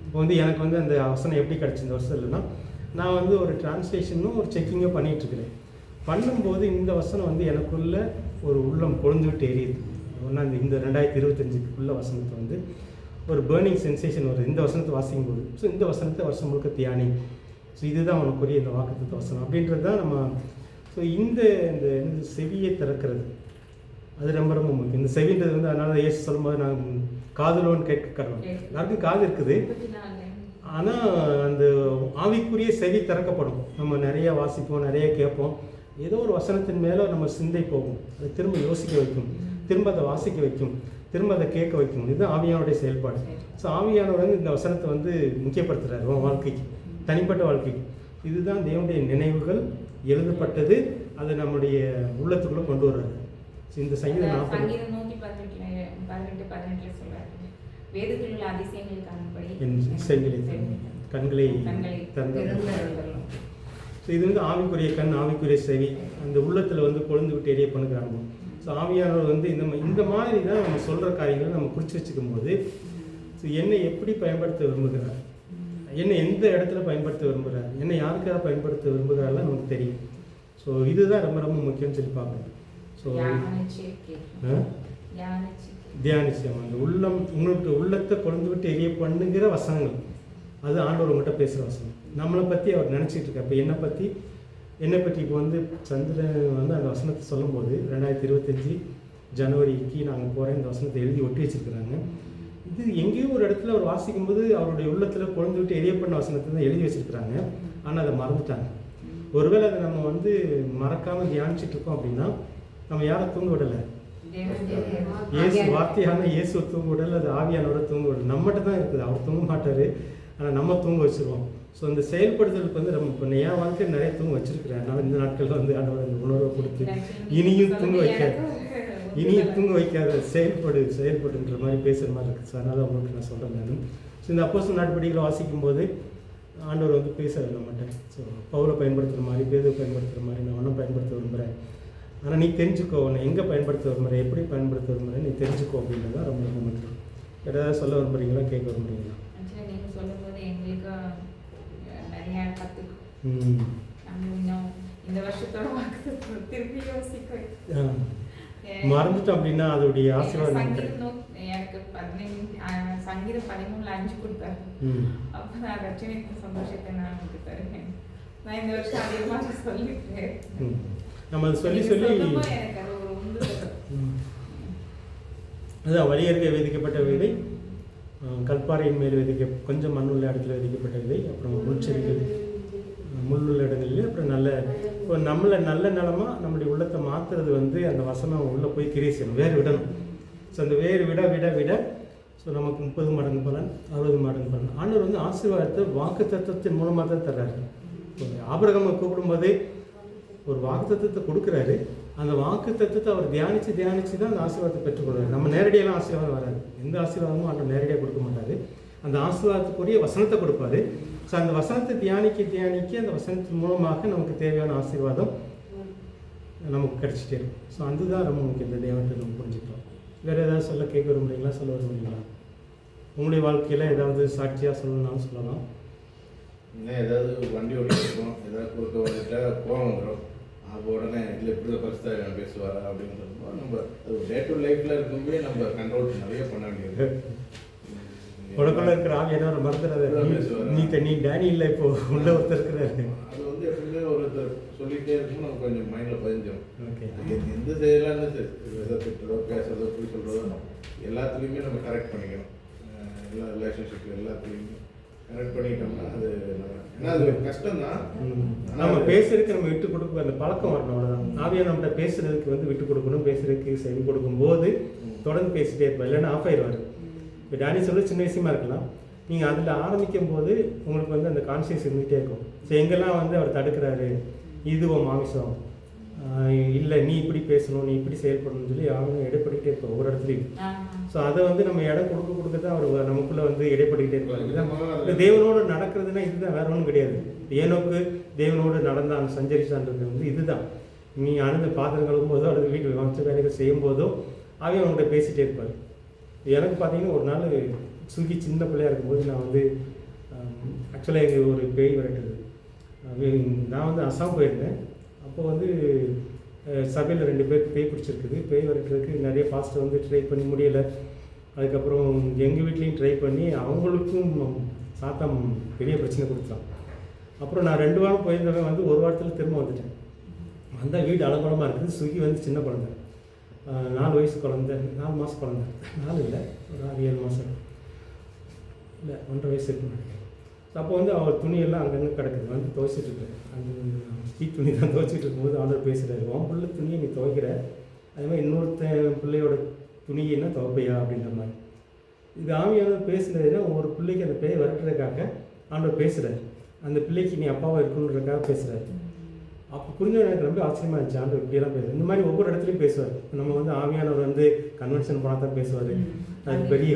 இப்போ வந்து எனக்கு வந்து அந்த வசனம் எப்படி கிடச்சி இந்த வருஷம் இல்லைன்னா, நான் வந்து ஒரு டிரான்ஸ்லேஷனும் ஒரு செக்கிங்கும் பண்ணிகிட்ருக்கிறேன். பண்ணும்போது இந்த வசனம் வந்து எனக்குள்ள ஒரு உள்ளம் கொழுந்து விட்டு எரியுது. ஒன்றா இந்த 2025 வசனத்தை வந்து ஒரு பேர்னிங் சென்சேஷன் வருது இந்த வசனத்தை வாசிக்கும் போது. ஸோ இந்த வசனத்தை வருஷம் முழுக்க தியானி. ஸோ இதுதான் உனக்குரிய இந்த வாக்குத்தத்த வசனம் அப்படின்றது தான் நம்ம. ஸோ இந்த செவியை திறக்கிறது அது ரொம்ப ரொம்ப முக்கியம். இந்த செவின்றது வந்து அதனால இயேசு சொல்லும்போது நான் காதுலோன்னு கேட்கறோம். எல்லாருக்கும் காது இருக்குது, ஆனால் அந்த ஆவிக்குரிய செவி திறக்கப்படும். நம்ம நிறைய வாசிப்போம், நிறைய கேட்போம். ஏதோ ஒரு வசனத்தின் மேலே நம்ம சிந்தை போகும், அதை திரும்ப யோசிக்க வைக்கும், திரும்ப அதை வாசிக்க வைக்கும், திரும்ப அதை கேட்க வைக்கும். இதுதான் ஆவியானுடைய செயல்பாடு. ஸோ ஆவியானவர் வந்து இந்த வசனத்தை வந்து முக்கியப்படுத்துகிறார் உன் வாழ்க்கைக்கு, தனிப்பட்ட வாழ்க்கைக்கு. இதுதான் தேவனுடைய நினைவுகள் எழுதப்பட்டது, அதை நம்முடைய உள்ளத்துக்குள்ளே கொண்டு வர்றாரு. இந்த சங்கீதம் 118 சொல்றாரு, வேதத்தில் உள்ள அதிசயங்கள் காணும்படி கண்களை திறந்தருளும். ஸோ இது வந்து ஆவிக்குரிய கண், ஆவிக்குரிய செவி, அந்த உள்ளத்தில் வந்து கொழுந்து விட்டு எரிய பண்ணுறாங்க. ஸோ ஆவியானவர் வந்து இந்த மாதிரி தான் நம்ம சொல்கிற காரியங்களை நம்ம குறித்து வச்சுக்கும் போது, ஸோ என்னை எப்படி பயன்படுத்த விரும்புகிறார், என்னை எந்த இடத்துல பயன்படுத்த விரும்புகிறார், என்னை யாருக்காக பயன்படுத்த விரும்புகிறாரெல்லாம் நமக்கு தெரியும். ஸோ இதுதான் ரொம்ப ரொம்ப முக்கியம்னு சொல்லி பார்க்கணும். ஸோ தியானிச்சம் அந்த உள்ளம், உங்களுக்கு உள்ளத்தை கொழுந்து விட்டு எரிய பண்ணுங்கிற வசனங்கள், அது ஆண்டவர் உங்கள்கிட்ட பேசுகிற வசனம். நம்மளை பற்றி அவர் நினச்சிட்டு இருக்க. இப்போ என்னை பற்றி இப்போ வந்து சந்திரன் வந்து அந்த வசனத்தை சொல்லும்போது 2025 ஜனவரிக்கு நாங்கள் போகிறேன், இந்த வசனத்தை எழுதி ஒட்டி வச்சுருக்குறாங்க. இது எங்கேயோ ஒரு இடத்துல அவர் வாசிக்கும்போது அவருடைய உள்ளத்தில் கொழுந்து விட்டு எரிய பண்ண வசனத்தை தான் எழுதி வச்சுருக்குறாங்க, ஆனால் அதை மறந்துட்டாங்க. ஒருவேளை அதை நம்ம வந்து மறக்காமல் தியானிச்சுட்டு இருக்கோம் அப்படின்னா நம்ம யாரை தூங்க விடலை, இயேசு வார்த்தையான இயேசு தூங்க விடலை, அது ஆவியானோட தூங்க விடலை. நம்மகிட்ட தான் இருக்குது, அவர் தூங்க மாட்டார், ஆனால் நம்ம தூங்க வச்சுருவோம். ஸோ இந்த செயல்படுதலுக்கு வந்து நம்ம இப்போ என் வாழ்க்கை நிறைய தூங்க வச்சுருக்கிறேன். அதனால் இந்த நாட்களில் வந்து ஆண்டவர் அந்த உணர்வை கொடுத்து இனியும் தூங்க வைக்காத செயல்படுன்ற மாதிரி பேசுகிற மாதிரி இருக்குது. ஸோ அதனால் உங்களுக்கு நான் சொல்கிறேன். நான் ஸோ இந்த அப்போஸ்தலர் நடவடிக்கைகளை வாசிக்கும் போது ஆண்டவர் வந்து பேசுகிறார் நம்மகிட்ட. ஸோ பவுலை பயன்படுத்துகிற மாதிரி, பேதுவை பயன்படுத்துகிற மாதிரி நான் ஒன்றும் பயன்படுத்த விரும்புகிறேன், ஆனால் நீ தெரிஞ்சுக்கோ, உன்னை எங்கே பயன்படுத்த விரும்புகிறேன், எப்படி பயன்படுத்த விரும்புகிறேன் நீ தெரிஞ்சுக்கோ அப்படின்றது தான் ரொம்ப ரொம்ப முக்கியம். ஏதாவது சொல்ல விரும்புகிறீங்களா, கேட்க விரும்புகிறீங்களா? நீங்கள் சொல்லும்போது எங்களுக்கு நிறையா கற்றுக்கும். நம்ம இன்னும் இந்த வருஷத்தோட திருப்பி யோசிக்க மறந்துட்டோம் அப்படின்னா அதோடைய ஆசீர்வாதம் நமக்கு கிடைக்கும். சங்கீதம் எனக்கு 15 சங்கீதம் 13:5 கொடுத்தாரு. அப்போ நான் ரட்சணிக்கு சந்தோஷத்தை நான் உங்களுக்கு தருவேன். நான் இந்த வருஷம் அதிகமாக சொல்லிட்டேன். நம்ம அதை சொல்லி சொல்லி எனக்கு அது ஒரு உந்துதல். அதுதான் வழியருகே விதிக்கப்பட்ட விதை, கல்பாறையின் மேல் கொஞ்சம் மண்ணுள்ள இடத்துல விதிக்கப்பட்ட விதை, அப்புறம் முள்செடிகள் முள்ளுள்ள இடங்கள்லேயும், அப்புறம் இப்போ நம்மளை நல்ல நிலமா நம்முடைய உள்ளத்தை மாற்றுறது வந்து அந்த வசனம் உள்ளே போய் கிரியை செய்யணும், வேறு விடணும். ஸோ அந்த வேறு விட விட விட ஸோ நமக்கு 30 மடங்கு பலன், 60 மடங்கு பலன். ஆண்டவர் வந்து ஆசீர்வாதத்தை வாக்கு தத்துவத்தின் மூலமாக தான் தர்றாரு. ஆபிரகாமை கூப்பிடும்போதே ஒரு வாக்கு தத்துவத்தை கொடுக்குறாரு. அந்த வாக்கு தத்துவத்தை அவர் தியானித்து தான் அந்த ஆசீர்வாதத்தை பெற்றுக்கொள்வார். நம்ம நேரடியெல்லாம் ஆசீர்வாதம் வராது. எந்த ஆசீர்வாதமும் ஆண்டவர் நேரடியாக கொடுக்க மாட்டார். அந்த ஆசீர்வாதத்துக்குரிய வசனத்தை கொடுப்பாரு. ஸோ அந்த வசனத்தை தியானிக்க அந்த வசனத்தின் மூலமாக நமக்கு தேவையான ஆசீர்வாதம் நமக்கு கிடைச்சிட்டே இருக்கும். ஸோ அதுதான் ரொம்ப முக்கியம். இந்த தேவத்தை நம்ம புரிஞ்சுக்கலாம். வேறு ஏதாவது கேட்க விரும்புறீங்களா, சொல்ல விரும்புறீங்களா? உங்களுடைய வாழ்க்கையில் ஏதாவது சாட்சியாக சொல்லணும்னாலும் சொல்லலாம். இல்லை, ஏதாவது வண்டி ஓட்டிருக்கோம், ஏதாவது கொடுக்க வந்துட்டா கோவம் வந்துடும். அப்போ உடனே இல்லை இப்படி பரிசுத்தாக பேசுவாரா அப்படின்னு சொல்லுவோம். நம்ம அது டே டு லைஃப்பில் இருக்கும்போதே நம்ம கண்ட்ரோல் நிறைய பண்ண வேண்டியது. உனக்குள்ள இருக்கிற ஆள் ஏதோ மறந்துடாத, நீ டேனி இல்லை, இப்போ உள்ள ஒருத்தர் இருக்கிறாரு. அது வந்து எப்பவுமே ஒருத்தர் சொல்லிகிட்டே இருக்கும், நம்ம கொஞ்சம் மைண்டில் பதிஞ்சிடும். ஓகே, எந்த செயலான்னு சரி, எதை திட்டுறதோ பேசுறதோ எப்படி சொல்கிறதோ எல்லாத்துலேயுமே நம்ம கரெக்ட் பண்ணிக்கணும். எல்லா ரிலேஷன்ஷிப் எல்லாத்துலேயுமே கரெக்ட் பண்ணிட்டோம்னா அது ஏன்னா அது கஷ்டம்தான். நம்ம பேசுறதுக்கு நம்ம விட்டு கொடுக்க அந்த பழக்கம் வரணும். அவ்வளோதான். ஆவியா நம்மகிட்ட பேசுறதுக்கு வந்து விட்டு கொடுக்கணும். பேசுறதுக்கு செவி கொடுக்கும்போது தொடர்ந்து பேசிட்டே இருப்போம், இல்லைன்னா ஆஃப் ஆயிடுவார். இப்போ டேனி சொல்ல சின்ன விஷயமா இருக்கலாம், நீங்கள் அதில் ஆரம்பிக்கும் போது உங்களுக்கு வந்து அந்த கான்சியஸ் இருந்துகிட்டே இருக்கும். ஸோ எங்கெல்லாம் வந்து அவர் தடுக்கிறாரு, இதுவும் மாமிசம் இல்லை, நீ இப்படி பேசணும், நீ இப்படி செயல்படணும்னு சொல்லி அவங்க இடைப்பட்டுக்கிட்டே இருப்போம் ஒவ்வொரு இடத்துலையும். ஸோ அதை வந்து நம்ம இடம் கொடுக்க தான் அவர் நமக்குள்ளே வந்து இடைப்பட்டுக்கிட்டே இருப்பார். இதுதான் தேவனோடு நடக்கிறதுனா இதுதான், வேற ஒன்றும் கிடையாது. ஏனோக்கு தேவனோடு நடந்தான் சஞ்சரிச்சான்றது வந்து இதுதான். நீ அழுந்த பாத்திரம் கழுவும் போதோ அல்லது வீட்டில் வச்ச வேலைகள் செய்யும் போதோ அவையும் அவங்கள்ட்ட பேசிகிட்டே இருப்பார். எனக்கு பார்த்தீங்கன்னா ஒரு நாள் சுகி சின்ன பிள்ளையாக இருக்கும்போது நான் வந்து ஆக்சுவலாக எங்கள் ஒரு பேய் விரட்டுது. நான் வந்து அசாம் போயிருந்தேன். அப்போ வந்து சபையில் 2 பேருக்கு பேய் பிடிச்சிருக்குது. பேய் விரட்டுறதுக்கு நிறைய பாஸ்டர் வந்து ட்ரை பண்ணி முடியலை. அதுக்கப்புறம் எங்கள் வீட்லேயும் ட்ரை பண்ணி அவங்களுக்கும் சாத்தம் பெரிய பிரச்சனை கொடுத்தான். அப்புறம் நான் 2 வாரம் போயிருந்தவன் வந்து 1 வாரத்தில் திரும்ப வந்துட்டேன். வந்தால் வீடு அலங்கோலமாக இருக்குது. சுகி வந்து சின்ன குழந்தை, 4 வயசு குழந்தை, 4 மாதம் குழந்தை, 4 இல்லை ஒரு 6-7 மாதம் இல்லை 1.5 வயசு இருக்குன்னு. அப்போ வந்து அவர் துணியெல்லாம் அங்கங்கே கிடக்குது, வந்து துவைச்சிட்டு இருக்கேன். அந்த துணி தான் துவைச்சிட்டு இருக்கும்போது ஆண்டவர் பேசுகிறாரு, உன் பிள்ளை துணியை நீ துவைக்கிற, அதே மாதிரி இன்னொருத்தன் பிள்ளையோட துணியைன்னா துவைப்பையா அப்படின்ற மாதிரி. இது ஆவியானவர் பேசுனதுன்னா ஒரு பிள்ளைக்கு அந்த பேயை விரட்டுறதுக்காக ஆண்டவர் பேசுகிறார். அந்த பிள்ளைக்கு நீ அப்பாவாக இருக்கணுன்றதுக்காக பேசுகிறாரு. அப்போ புரிஞ்சவங்க எனக்கு ரொம்ப ஆச்சரியமாக இருந்துச்சு. ஆண்டவர் இப்படியெல்லாம் பேசுவார். இந்த மாதிரி ஒவ்வொரு இடத்துலையும் பேசுவார். நம்ம வந்து ஆவியானவர் வந்து கன்வென்ஷன் போனால் தான் பேசுவார், அது பெரிய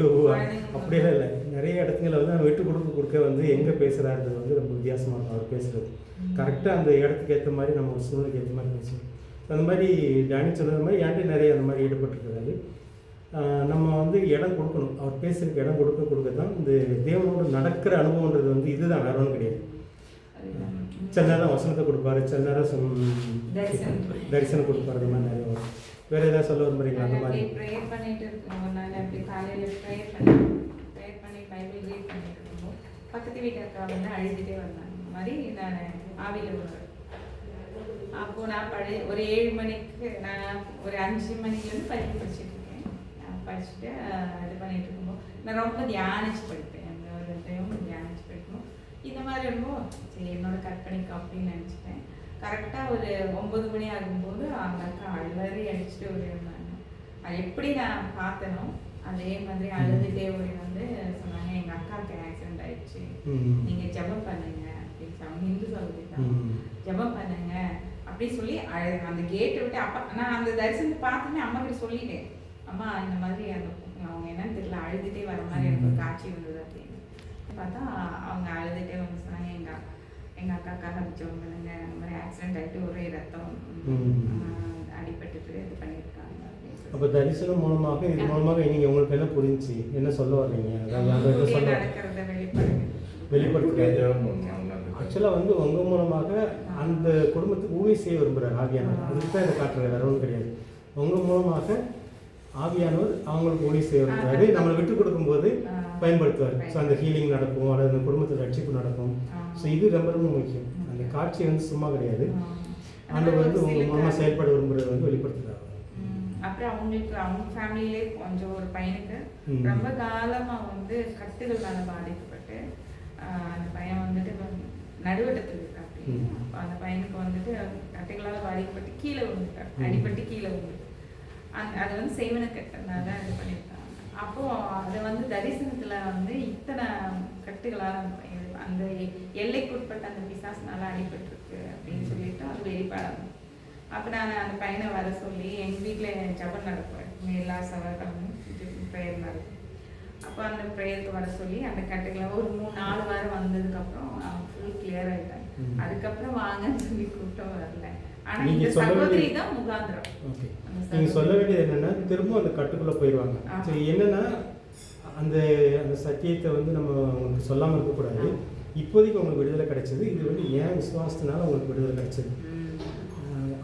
அப்படியெல்லாம் இல்லை. நிறைய இடத்துல வந்து நம்ம விட்டு கொடுக்க வந்து எங்கே பேசுகிறாருன்றது வந்து ரொம்ப வித்தியாசமாக இருக்கும். அவர் பேசுகிறது கரெக்டாக அந்த இடத்துக்கு ஏற்ற மாதிரி, நம்ம ஒரு சூழ்நிலைக்கு ஏற்ற மாதிரி பேசுவோம். அந்த மாதிரி டேனி சொன்னது மாதிரி என்கிட்ட நிறைய அந்த மாதிரி ஈடுபட்டுருக்கிறாரு. நம்ம வந்து இடம் கொடுக்கணும். அவர் பேசுறதுக்கு இடம் கொடுக்க தான் இந்த தேவனோடு நடக்கிற அனுபவன்றது வந்து இதுதான், வேற ஒன்றும் கிடையாது. சில நேரம் வசனத்தை கொடுப்பாரு, சில நேரம் தரிசனம் கொடுப்பாரு. அந்த மாதிரி நிறைய வரும். வேற ஏதாவது சொல்ல விரும்புறீங்களா? அந்த மாதிரி ப்ரேயர் பண்ணிட்டு இருக்கோம். ஒரு நாள் அப்படி காலையில் ப்ரேயர் பண்ணி பைபிள் ரீட் பண்ணிட்டு இருக்கோம். பக்கத்து வீட்டு அக்கா வந்து அழுதுகிட்டே வந்தாங்க. இந்த மாதிரி நான் ஆவியில் அப்போது நான் ஒரு 7 மணிக்கு, நான் ஒரு 5 மணிலேருந்து பைபிள் படிச்சுட்டு இருக்கேன். நான் படிச்சுட்டு இது பண்ணிட்டு இருக்கும்போது நான் ரொம்ப தியானிச்சு படிப்பேன். அந்த ஒரு டைம் தியானிச்சு படிக்கணும். இந்த மாதிரி இருக்கும், சரி என்னோட கற்பனைக்கு அப்படின்னு நினச்சிட்டேன். கரெக்டாக ஒரு 9 மணி ஆகும்போது அந்த அக்கா அழுவாரி அடிச்சுட்டு ஒரு இருந்தாங்க. அது எப்படி நான் பார்த்தனோ அதே மாதிரி அழுதுகிட்டே ஒரு வந்து சொன்னாங்க, எங்கள் அக்காவுக்கு ஆக்சிடென்ட் ஆயிடுச்சு, நீங்கள் ஜெபம் பண்ணுங்க அப்படின்னு சொன்னாங்க. ஹிந்து சொல்லிட்டாங்க, ஜெபம் பண்ணுங்க அப்படி சொல்லி அந்த கேட்டை விட்டு அப்பா நான் அந்த தரிசனத்தை பார்த்துமே அம்மா கிட்ட சொல்லிட்டேன், அம்மா இந்த மாதிரி அந்த அவங்க என்னன்னு தெரியல அழுதுகிட்டே வர மாதிரி எனக்கு ஒரு காட்சி வந்தது அப்படின்னு பார்த்தா அவங்க அழுதுகிட்டே வந்து சொன்னாங்க, எங்கள் அக்காக்காக ஜெபம் பண்ணுங்க, அந்த மாதிரி ஆக்சிடென்ட் ஆகிட்டு ஒரே ரத்தம் அடிபட்டுட்டு இது பண்ணியிருக்காங்க. அப்போ தரிசனம் மூலமாக இது மூலமாக நீங்கள் உங்களுக்கு என்ன புரிஞ்சு என்ன சொல்ல வர்றீங்க? வெளிப்படுத்துறாங்க. ஆக்சுவலாக வந்து உங்கள் மூலமாக அந்த குடும்பத்துக்கு ஊழியம் செய்ய விரும்புகிறார் ஆவியானவர். அதுக்கு தான் இதை காட்டுறாரு, வேற ஒன்றும் கிடையாது. உங்கள் மூலமாக ஆவியானவர் அவங்களுக்கு ஊழியம் செய்வாரு, நம்மளை விட்டு கொடுக்கும்போது பயன்படுத்துவார். ஸோ அந்த ஹீலிங் நடக்கும், அல்லது அந்த குடும்பத்தில் ரட்சிப்பு நடக்கும். ஸோ இது ரொம்ப ரொம்ப முக்கியம். அந்த காட்சி வந்து சும்மா கிடையாது, ஆண்டவர் வந்து உங்கள் மூலமாக செயல்பட விரும்புகிறத வந்து வெளிப்படுத்துகிறார். அப்புறம் அவங்க ஃபேமிலியிலே கொஞ்சம் ஒரு பையனுக்கு ரொம்ப காலமாக வந்து கட்டுகள்னால பாதிக்கப்பட்டு அந்த பையன் வந்துட்டு நடுவட்டத்தில் இருக்கா. அப்போ அந்த பையனுக்கு வந்துட்டு கட்டைகளால் பாதிக்கப்பட்டு கீழே விழுந்துட்டார், அடிப்பட்டு கீழே விழுந்து அதை வந்து செய்வனை கட்டனால இது பண்ணியிருக்காங்க. அப்போது அதை வந்து தரிசனத்தில் வந்து இத்தனை கட்டுகளால் அந்த எல்லைக்குட்பட்ட அந்த பிசாசினால அடிபட்டுருக்கு அப்படின்னு சொல்லிட்டு அது வெளிப்பாடாகும். அப்போ நான் அந்த பையனை வர சொல்லி எங்கள் வீட்டில் ஜபம் நடப்பேன், எல்லா செவ்வாய்க்கிழமையும் ப்ரேயர் நடக்கும். அப்போ அந்த ப்ரேயருக்கு வர சொல்லி அந்த கட்டுகளை ஒரு 3-4 வாரம் வந்ததுக்கப்புறம் அவன் ஃபுல் கிளியர் ஆகிட்டாங்க. அதுக்கப்புறம் வாங்கன்னு சொல்லி கூட்டம் வரல. ஆனால் இந்த சகோதரி தான் முகாந்திரம். ஓகே, நீங்கள் சொல்ல வேண்டியது என்னென்னா திரும்ப அந்த கட்டுக்குள்ளே போயிடுவாங்க. ஸோ என்னென்னா அந்த அந்த சத்தியத்தை வந்து நம்ம உங்களுக்கு சொல்லாமல் இருக்கக்கூடாது. இப்போதைக்கு உங்களுக்கு விடுதலை கிடைச்சது, இது வந்து ஏன் விசுவாசத்தினால உங்களுக்கு விடுதலை கிடைச்சது.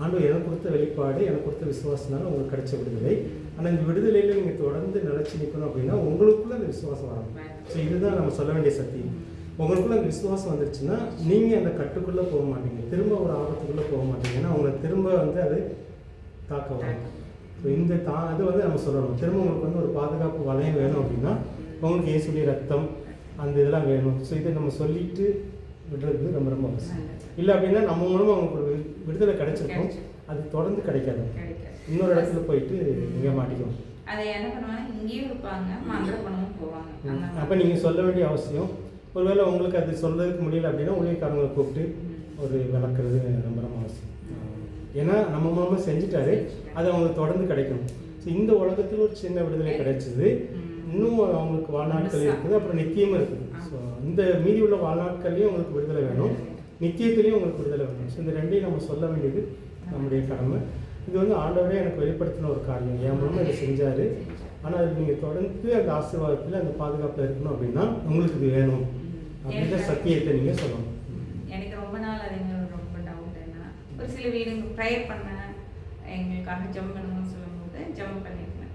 ஆண்டவர் எனக்கு கொடுத்த வெளிப்பாடு, எனக்கு கொடுத்த விசுவாசத்தினால உங்களுக்கு கிடைச்ச விடுதலை. ஆனால் இந்த விடுதலையில் நீங்கள் தொடர்ந்து நிலச்சி நிற்கணும் அப்படின்னா உங்களுக்குள்ள அந்த விசுவாசம் வரணும். ஸோ இதுதான் நம்ம சொல்ல வேண்டிய சத்தியம். உங்களுக்குள்ள அந்த விசுவாசம் வந்துருச்சுன்னா நீங்கள் அந்த கட்டுக்குள்ளே போக மாட்டீங்க, திரும்ப ஒரு ஆபத்துக்குள்ளே போக மாட்டீங்க. ஏன்னா உங்களை திரும்ப வந்து அது தாக்க வரும். ஸோ இந்த அது வந்து நம்ம சொல்லணும். திரும்ப உங்களுக்கு வந்து ஒரு பாதுகாப்பு வளையம் வேணும் அப்படின்னா உங்களுக்கு இயேசுடைய ரத்தம் அந்த இதெல்லாம் வேணும். ஸோ இதை நம்ம சொல்லிட்டு விடுறது ரொம்ப ரொம்ப அவசியம். இல்லை அப்படின்னா நம்ம மூலமாக அவங்களுக்கு ஒரு விடுதலை கிடைச்சிருக்கும், அது தொடர்ந்து கிடைக்காது, இன்னொரு இடத்துல போயிட்டு இங்கே மாட்டிக்கும். அதை என்ன பண்ணுவாங்க, இங்கேயும் இருப்பாங்க, மந்திரப்பணமும் போவாங்க. அப்போ நீங்கள் சொல்ல வேண்டிய அவசியம். ஒருவேளை உங்களுக்கு அது சொல்றதுக்கு முடியல அப்படின்னா ஊழியக்காரங்களை கூப்பிட்டு ஒரு விளக்குறது ரொம்ப ரொம்ப அவசியம். ஏன்னா நம்ம மூலமாக செஞ்சுட்டாரு, அது அவங்களுக்கு தொடர்ந்து கிடைக்கணும். ஸோ இந்த உலகத்தில் ஒரு சின்ன விடுதலை கிடைச்சிது, இன்னும் அவங்களுக்கு வாழ்நாட்கள் இருக்குது, அப்புறம் நித்தியமும் இருக்குது. ஸோ இந்த மீதி உள்ள வாழ்நாட்கள்லையும் உங்களுக்கு விடுதலை வேணும், நித்தியத்துலேயும் உங்களுக்கு விடுதலை வேணும். ஸோ இந்த ரெண்டையும் நம்ம சொல்ல வேண்டியது நம்முடைய கடமை. இது வந்து ஆண்டவரே எனக்கு வெளிப்படுத்தின ஒரு காரியம், என் மூலமாக இதை செஞ்சார். ஆனால் அது நீங்கள் தொடர்ந்து அந்த ஆசீர்வாதத்தில் அந்த பாதுகாப்பில் இருக்கணும் அப்படின்னா உங்களுக்கு இது வேணும் அப்படின்ற சத்தியத்தை நீங்கள் சொல்லணும். எனக்கு ரொம்ப நாள் அது ரொம்ப டவுட் என்ன, ஒரு சில வீடுங்க ப்ரேயர் பண்ண எங்களுக்காக ஜம் பண்ணணும்னு சொல்லும்போது ஜம் பண்ணியிருக்கேன்.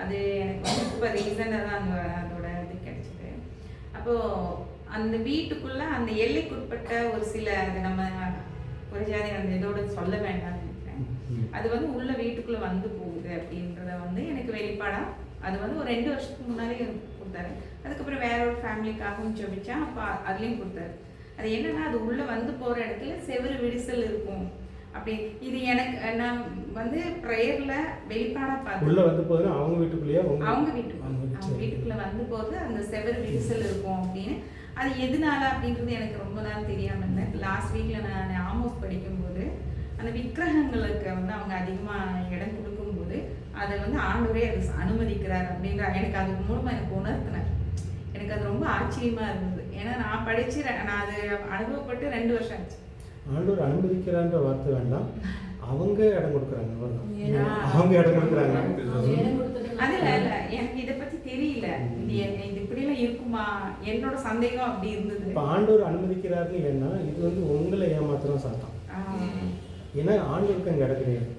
அது எனக்கு வந்து இப்போ ரீசனாக தான் அதோட இது கிடைச்சிது. அப்போது அந்த வீட்டுக்குள்ளே அந்த எல்லைக்குட்பட்ட ஒரு சில அது நம்ம ஒரு ஜாதி அந்த இதோட சொல்ல வேண்டாம்னு நினைக்கிறேன். அது வந்து உள்ள வீட்டுக்குள்ளே வந்து போகுது அப்படின்றத வந்து எனக்கு வெளிப்பாடாக அது வந்து ஒரு 2 வருஷத்துக்கு முன்னாடி கொடுத்தாரு. அதுக்கப்புறம் வேற ஒரு ஃபேமிலிக்காகவும் ஜெபிச்சா அப்போ அதுலேயும் கொடுத்தாரு. அது என்னன்னா அது உள்ளே வந்து போகிற இடத்துல செவரு விரிசல் இருக்கும் அப்படி. இது எனக்கு நான் வந்து ப்ரேயரில் வெளிப்பாடாக பார்த்தேன். உள்ளே வந்து போகுதுன்னா அவங்க வீட்டுக்குள்ளேயே அவங்க வீட்டுக்குள்ளே வந்து போகுது அந்த செவரு விரிசல் இருக்கும் அப்படின்னு. அது எதனால அப்படின்றது எனக்கு ரொம்ப நாள் தெரியாமல் இருந்தேன். லாஸ்ட் வீக்கில் நான் ஆமோஸ் படிக்கும்போது அந்த விக்கிரகங்களுக்கு வந்து அவங்க அதிகமாக இடம் கொடுக்கும்போது அதை வந்து ஆண்டவரே அது அனுமதிக்கிறார் அப்படின்ற எனக்கு அது மூலமாக எனக்கு உணர்த்தினார். எனக்கு அது ரொம்ப ஆச்சரியமாக இருந்தது. ஏன்னா நான் படித்து நான் அது அனுபவப்பட்டு 2 வருஷம் ஆச்சு. ஆண்டவர் அனுமதிக்கிறான்ற வார்த்தை வேண்டாம், அவங்க இடம் கொடுக்குறாங்க, அவங்க இடம் கொடுக்குறாங்க. அதில் இல்லை எனக்கு இதை பற்றி தெரியல, இது இப்படிலாம் இருக்குமா என்னோட சந்தேகம் அப்படி இருந்தது. இப்போ ஆண்டவர் அனுமதிக்கிறாருன்னு ஏன்னா இது வந்து உங்களை ஏமாத்திரம் சாத்தான். ஏன்னா ஆண்டவருக்கு அங்கே இடம் கிடையாது,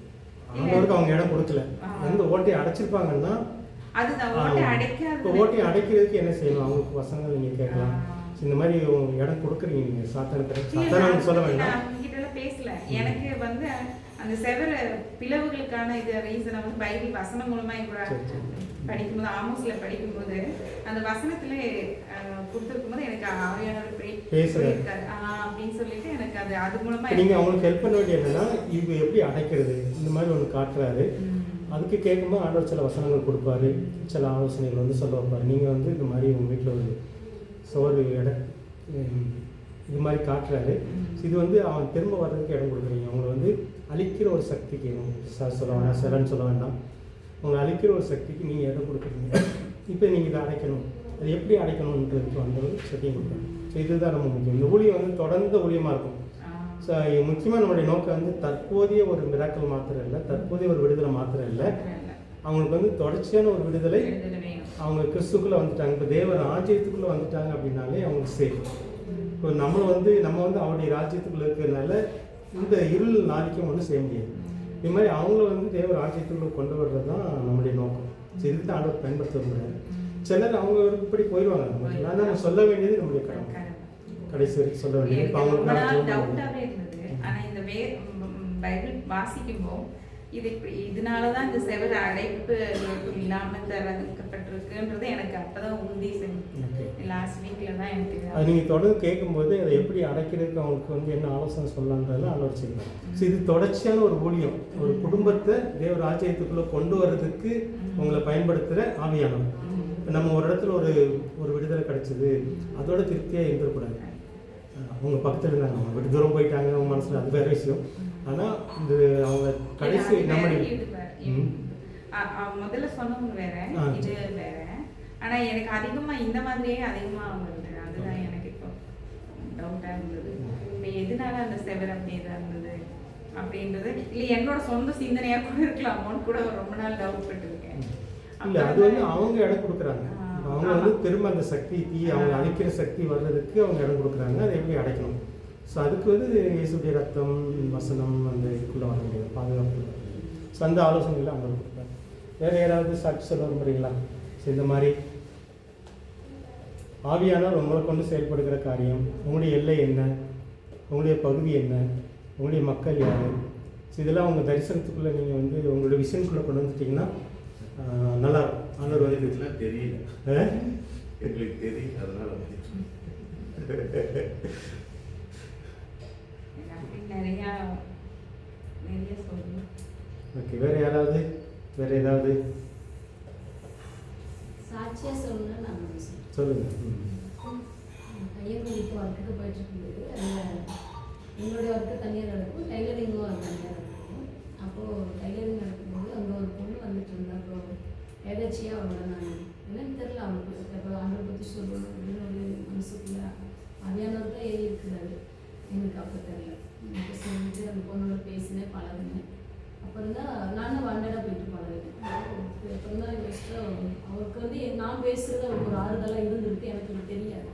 ஆண்டவருக்கு அவங்க இடம் கொடுக்கல. எந்த ஓட்டையை அடைச்சிருப்பாங்கன்னா இப்போ ஓட்டையை அடைக்கிறதுக்கு என்ன செய்யணும், அவங்களுக்கு வசனங்கள் நீங்கள் கேட்கலாம். இந்த மாதிரி இடம் கொடுக்குறீங்க நீங்கள் சாத்தானுக்கு சொல்ல வேண்டாம். பேசல எனக்கு வந்து அந்த செவர பிளவுகளுக்கான இது ரீசனை வந்து பைபிள் வசனம் மூலமாக கூட படிக்கும்போது ஆமோஸ்ல படிக்கும்போது அந்த வசனத்துல கொடுத்துருக்கும் போது எனக்கு ஆவியானவர் பேசுறாரு அப்படின்னு சொல்லிட்டு எனக்கு அது அது மூலமா நீங்க அவங்களுக்கு ஹெல்ப் பண்ண வேண்டிய என்னன்னா இது எப்படி அடைக்கிறது இந்த மாதிரி ஒன்று காட்டுறாரு. அதுக்கு கேட்கும்போது ஆண்டவர் சில வசனங்கள் கொடுப்பாரு, சில ஆலோசனைகள் வந்து சொல்ல வைப்பாரு. நீங்கள் வந்து இந்த மாதிரி உங்கள் வீட்டில் ஒரு சோறு இது மாதிரி காட்டுறாரு. இது வந்து அவன் திரும்ப வர்றதுக்கு இடம் கொடுக்குறீங்க. அவங்களை வந்து அழிக்கிற ஒரு சக்திக்கு சொல்ல வேண்டாம், சிலன்னு சொல்ல வேண்டாம், உங்களை அழிக்கிற ஒரு சக்திக்கு நீங்கள் இடம் கொடுக்குறீங்க. இப்போ நீங்கள் இதை அடைக்கணும், அது எப்படி அடைக்கணுன்றதுக்கு வந்து ஒரு சத்தியம் கொடுக்குறோம். ஸோ இதுதான் நம்ம முக்கியம். இந்த ஊழியம் வந்து தொடர்ந்த ஊழியமாக இருக்கும். ஸோ முக்கியமாக நம்மளுடைய நோக்கம் வந்து தற்போதைய ஒரு மிராக்கள் மாத்திரம் இல்லை, தற்போதைய ஒரு விடுதலை மாத்திரம் இல்லை, அவங்களுக்கு வந்து தொடர்ச்சியான ஒரு விடுதலை. அவங்க கிறிஸ்துக்குள்ளே வந்துட்டாங்க, இப்போ தேவ ராஜ்யத்துக்குள்ளே வந்துட்டாங்க அப்படின்னாலே அவங்களுக்கு சேஃப். இப்போ நம்ம வந்து அவருடைய ராஜ்யத்துக்குள்ளே இருக்கிறதுனால இந்த இருள் நாளைக்கும் ஒன்றும் செய்ய முடியாது. இது மாதிரி அவங்கள வந்து தேவ ராஜ்யத்துக்குள்ள கொண்டு வர்றது தான் நம்முடைய நோக்கம். சரி, இதுக்கு தான் ஆண்டவர் பயன்படுத்த விரும்புகிறாரு. சிலர் அவங்க விருப்பப்படி போயிடுவாங்க. ஆனால் நம்ம சொல்ல வேண்டியது நம்முடைய கடமை, கடைசி வரைக்கும் சொல்ல வேண்டியது. இப்போ அவங்களுக்கு டவுட்டாகவே இருந்தது. ஆனால் இந்த பைபிள் வாசிக்கும்போது இது இப்படி இதனால தான் இந்த செவர் அடைப்பு இல்லாமல் திறக்கப்பட்டிருக்குன்றது எனக்கு அப்போ தான் உறுதி செஞ்சு லாஸ்ட் வீக்கில் தான் எனக்கு அது நீங்கள் தொடர்ந்து கேட்கும்போது அதை எப்படி அடைக்கிறதுக்கு அவங்களுக்கு வந்து என்ன ஆலோசனை சொல்லலான்றதுல ஆலோசிக்கலாம். ஸோ இது தொடர்ச்சியான ஒரு ஊழியம், ஒரு குடும்பத்தை தேவ ராஜ்யத்துக்குள்ளே கொண்டு வர்றதுக்கு உங்களை பயன்படுத்துகிற ஆவியானவர். நம்ம ஒரு இடத்துல ஒரு விடுதலை கிடைச்சது, அதோட திருப்தியாக இருந்துடக்கூடாது. அவங்க பக்கத்தில் இருந்தாங்க, அவங்க விட்டு தூரம் போயிட்டாங்க, அவங்க மனசில் அது வேறு விஷயம். ஆனால் இந்த அவங்க கடைசி நம்முடைய முதல்ல சொன்னவங்க வேற, இது வேற. ஆனா எனக்கு அதிகமா இந்த மாதிரியே அதிகமா வருது. அதுதான் எனக்கு இப்போ டவுட்டா இருந்தது. இப்போ எதனால அந்த செவர் அப்படி இதாக இருந்தது அப்படின்றது இல்லை என்னோட சொந்த சிந்தனையா கூட இருக்கலாமோன்னு கூட ரொம்ப நாள் டவுட் பட்டுருக்கேன். இல்லை, அது வந்து அவங்க இடம் கொடுக்குறாங்க. அவங்க வந்து திரும்ப அந்த சக்தி அவங்க அழிக்கிற சக்தி வர்றதுக்கு அவங்க இடம் கொடுக்குறாங்க. அதை எப்படி அடைக்கணும்? ஸோ அதுக்கு வந்து இயேசுடைய ரத்தம், வசனம் அந்த இதுக்குள்ளே வர முடியாது, பாதுகாப்பு. ஸோ அந்த ஆலோசனைகளை அவங்க கொடுக்குறாங்க. வேறு யாராவது சாட்சி சொல்ல விரும்புகிறீங்களா? ஸோ இந்த மாதிரி ஆவியானவர் உங்களை கொண்டு செயல்படுகிற காரியம், உங்களுடைய எல்லை என்ன, உங்களுடைய பகுதி என்ன, உங்களுடைய மக்கள் யார், ஸோ இதெல்லாம் உங்கள் தரிசனத்துக்குள்ளே நீங்கள் வந்து உங்களுடைய விஷயத்துக்குள்ளே கொண்டு வந்துட்டிங்கன்னா நல்லாயிருக்கும். ஆண்டவர் வந்து இதெல்லாம் தெரியல, எங்களுக்கு தெரியும், அதனால நிறையா சொல்லணும். ஓகே, வேறு யாராவது வேறு ஏதாவது சாட்சியாக சொல்லணும்னா நான் சொல்லுங்கள். பையன் இப்போ ஒர்க்குக்கு போயிட்டு இருக்கும்போது அதில் என்னுடைய ஒர்க்கு தனியாக நடக்கும், டைலரிங்கும் அது தனியாக நடக்கும். அப்போது டைலரிங் நடக்கும்போது அங்கே ஒரு பொண்ணு வந்துட்டு இருந்தா. அப்புறம் எதாச்சியாக அவளோட நான் என்னன்னு தெரில, அவளுக்கு இப்போ ஆண்டரை பற்றி சொல்லணும் அப்படின்னு ஒரு மனசுக்குள்ள அவியானவர் தான் ஏறி இருக்கிறாரு. எனக்கு அப்போ தெரியல. எனக்கு சொல்லிட்டு அந்த பொண்ணோட பேசினேன், பழகினேன். அப்புறம் தான் நானும் வாண்டடாக போயிட்டு பழகினேன். அப்புறம் தான் யோசிச்சா அவருக்கு வந்து நான் பேசுகிறது அவருக்கு ஒரு ஆறுதலாக இருந்திருக்கு, எனக்கு தெரியாது.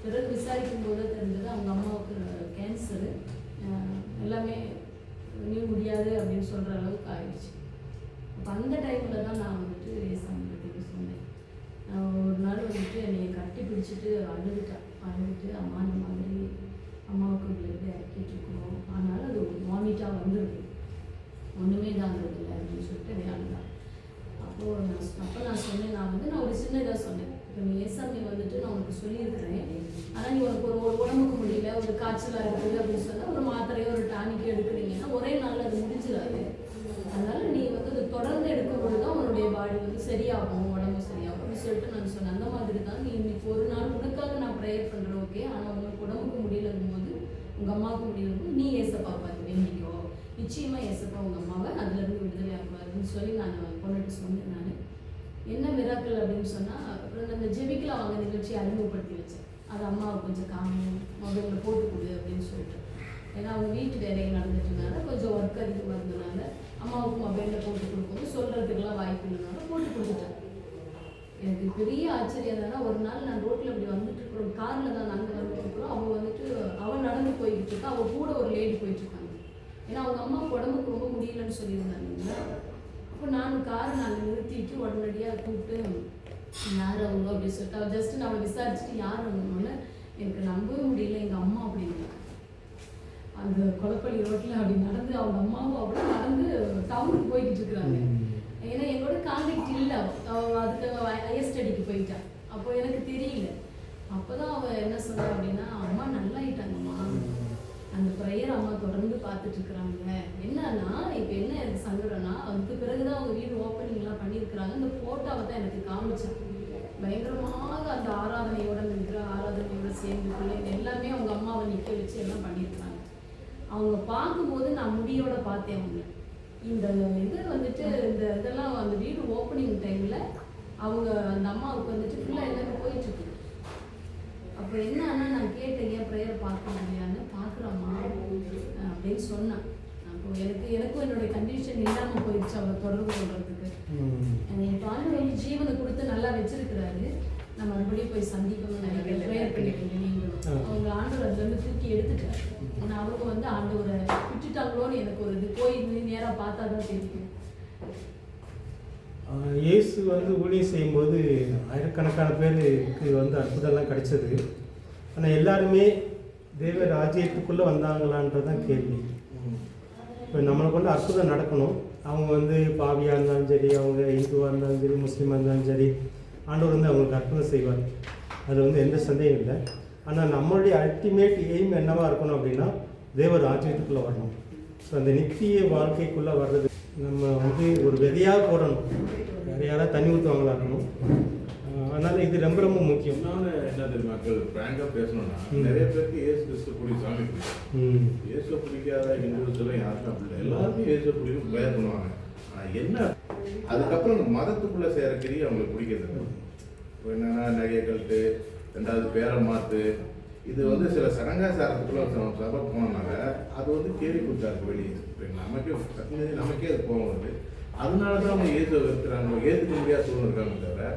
பிறகு விசாரிக்கும் போது தெரிஞ்சது அவங்க அம்மாவுக்கு கேன்சரு, எல்லாமே நீ முடியாது அப்படின்னு சொல்கிற அளவுக்கு ஆயிடுச்சு. அப்போ அந்த டைமில் தான் நான் வந்துட்டு ஏசாமத்துக்கு சொன்னேன். ஒரு நாள் வந்துட்டு என்னை கட்டி பிடிச்சிட்டு அழுதுட்டு அம்மா இந்த மாதிரி அம்மாவுக்கு பிளட் இறக்கிட்டுருக்கோம், அதனால் அது வாமிட்டாக வந்துடுது, ஒன்றுமே தாங்கிறது இல்லை அப்படின்னு சொல்லிட்டு என்னை அழுதான். அப்போது நான் சொன்னேன், நான் ஒரு சின்ன இதாக சொன்னேன், இப்போ நீ ஏசாமி வந்துட்டு நான் உனக்கு சொல்லியிருக்கிறேன், ஆனால் நீ உனக்கு ஒரு உடம்புக்கு முடியல, ஒரு காய்ச்சலாக இருக்குது அப்படின்னு சொன்னால் ஒரு மாத்திரையோ ஒரு டானிக்கோ எடுக்கிறீங்கன்னா ஒரே நாளில் அது முடிஞ்சிடாது. அதனால் நீ வந்து அது தொடர்ந்து எடுக்கும்போது தான் உன்னுடைய பாடி வந்து சரியாகும், உடம்பு சரியாகும் அப்படின்னு சொல்லிட்டு நான் சொன்னேன். அந்த மாதிரி தான் நீ இன்னைக்கு ஒரு நாள் உனக்காக நான் ப்ரேயர் பண்ணுறேன், ஓகே, ஆனால் உங்களுக்கு உடம்புக்கு முடியலங்கும் போது உங்கள் அம்மாவுக்கு முடியலங்கும் நீ ஏசப்பா பார்த்து வேண்டிக்கோ, நிச்சயமாக ஏசப்பா உங்கள் அம்மாவை அதுலேருந்து விடுதலை ஆகுவாருன்னு சொல்லி நான் பொண்ணுட்டு சொன்னேன். நான் என்ன மிராக்கள் அப்படின்னு சொன்னால், அப்புறம் அந்த ஜெபிக்கலாம் வாங்க நிகழ்ச்சி அறிமுகப்படுத்தி வச்சேன். அது அம்மாவை கொஞ்சம் மொபைலில் போட்டு கொடு அப்படின்னு சொல்லிட்டு. ஏன்னா அவங்க வீட்டு வேலைகள் நடந்துட்டுனால கொஞ்சம் ஒர்க் அதிகமாக இருந்ததுனால அம்மாவுக்கு மொபைலில் போட்டு கொடுக்கும்போது சொல்கிறதுக்கெல்லாம் வாய்ப்பு இல்லைனால போட்டு கொடுத்துட்டேன். எனக்கு பெரிய ஆச்சரியம் என்னன்னா, ஒரு நாள் நான் ரோட்டில் இப்படி வந்துட்டு இருக்கிறோம், காரில் தான் நாங்கள் வந்துட்டு இருக்கிறோம். அவள் வந்துட்டு அவள் நடந்து போய்கிட்டு இருக்கா, அவள் கூட ஒரு லேடி போயிட்டுருக்காங்க. ஏன்னா அவங்க அம்மாவுக்கு உடம்புக்கு ரொம்ப முடியலன்னு சொல்லியிருந்தாங்க. அப்போ நான் காரை நாங்கள் நிறுத்திட்டு உடனடியாக கூப்பிட்டு யார் அவங்க அப்படின்னு சொல்லிட்டு அவள் ஜஸ்ட்டு நான் விசாரிச்சுட்டு யார் அவங்கன்னு எனக்கு நம்பவே முடியல, எங்கள் அம்மா அப்படின்னு. அந்த கொலப்பள்ளி ரோட்டில் அப்படி நடந்து அவங்க அம்மாவும் அவ்வளோ நடந்து டவுனுக்கு போய்கிட்டு இருக்கிறாங்க. ஏன்னா எங்களோட கான்டாக்ட் இல்லை, அதுக்கு ஹையர் ஸ்டடிக்கு போயிட்டான். அப்போ எனக்கு தெரியல. அப்போ தான் அவள் என்ன சொன்னா அப்படின்னா, அம்மா நல்லாயிட்டாங்கம்மா, அந்த ப்ரேயர் அம்மா தொடர்ந்து பார்த்துட்டு இருக்கிறாங்க. என்னன்னா இப்போ என்ன எனக்கு சங்கடம்னா, அதுக்கு பிறகு தான் அவங்க வீடு ஓப்பனிங்லாம் பண்ணியிருக்கிறாங்க. அந்த ஃபோட்டோவை தான் எனக்கு காமிச்சாங்க. பயங்கரமாக அந்த ஆராதனையோட நிற்கிற ஆராதனையோட சேர்ந்து பிள்ளைங்க எல்லாமே அவங்க அம்மாவை நிற்க வச்சு எல்லாம் பண்ணியிருக்கிறாங்க. அவங்க பார்க்கும்போது நான் முடியோட பார்த்தேன். அவங்க இந்த இது வந்துட்டு இந்த இதெல்லாம் அந்த வீடு ஓப்பனிங் டைமில் அவங்க அந்த அம்மாவுக்கு வந்துட்டு ஃபுல்லாக எல்லாமே போயிட்டுருக்கு. அப்போ என்னன்னா நான் கேட்டேன், ஏன் ப்ரேயர் பார்க்க முடியாதுன்னு. பார்க்குறம்மா அப்படின்னு சொன்னேன். அப்போ எனக்கும் என்னுடைய கண்டிஷன் இல்லாமல் போயிடுச்சு அவளை தொடர்பு கொள்றதுக்கு. என் ஆண்டு வந்து ஜீவனை கொடுத்து நல்லா வச்சிருக்கிறாரு. நம்ம மறுபடியும் போய் சந்திக்கணும்னு நினைக்கிறேன். ப்ரேயர் பண்ணிக்கிறீங்க நீங்களும். அவங்க ஆண்டு அதுலேருந்து தூக்கி எடுத்துட்டார். ஏன்னா அவங்க வந்து ஆண்டவரை விட்டுட்டாங்களோன்னு எனக்கு ஒரு இது போய் நேராக பார்த்தா தான் தெரியும். இயேசு வந்து ஊழியம் செய்யும்போது ஆயிரக்கணக்கான பேருக்கு வந்து அற்புதம்லாம் கிடைச்சது. ஆனால் எல்லாருமே தேவ ராஜ்யத்துக்குள்ளே வந்தாங்களான்றதான் கேள்வி. இப்போ நம்மளை கொண்டு அற்புதம் நடக்கணும். அவங்க வந்து பாவியாக இருந்தாலும் சரி, அவங்க இந்துவாக இருந்தாலும் சரி, முஸ்லீமாக இருந்தாலும் சரி, ஆண்டவர் வந்து அவங்களுக்கு அற்புதம் செய்வார். அது வந்து எந்த சந்தேகம் இல்லை. ஆனால் நம்மளுடைய அல்டிமேட் எய்ம் என்னவாக இருக்கணும் அப்படின்னா தேவ ராஜ்யத்துக்குள்ளே வரணும். ஸோ அந்த நித்திய வாழ்க்கைக்குள்ளே வர்றது நம்ம வந்து ஒரு விதையாக போடணும். வேறு யாராவது தண்ணி ஊற்றுவாங்களா இருக்கணும். அதனால் இது ரொம்ப ரொம்ப முக்கியம். இன்னொன்று என்ன தெரியுமா, ஃப்ராங்காக பேசணும்னா நிறைய பேருக்கு இயேசு கிறிஸ்து பிடிக்கும், சாமி பிடிக்கும். இயேசுவை பிடிக்காத இந்துஸ்லாம் யாருக்கும் அப்படி இல்லை. எல்லாருக்கும் இயேசுவை பிடிக்கும், ப்ரேயர் பண்ணுவாங்க. ஆனால் என்ன அதுக்கப்புறம் அந்த மதத்துக்குள்ளே சேர கிரியை அவங்களுக்கு பிடிக்கிறது. இப்போ என்னென்னா நகையை கழட்டு, ரெண்டாவது பேரை மாற்று, இது வந்து சில சடங்காச்சாரத்துக்குள்ள சபை போனோம்னால அது வந்து கேள்வி கொடுத்தாரு வெளியே. இப்போ நமக்கே அது போக வருது. அதனால தான் அவங்க இயேசுவை வெறுக்கிறாங்க, ஏற்றுக்க முடியாத சூழ்நிலை இருக்காங்க தவிர.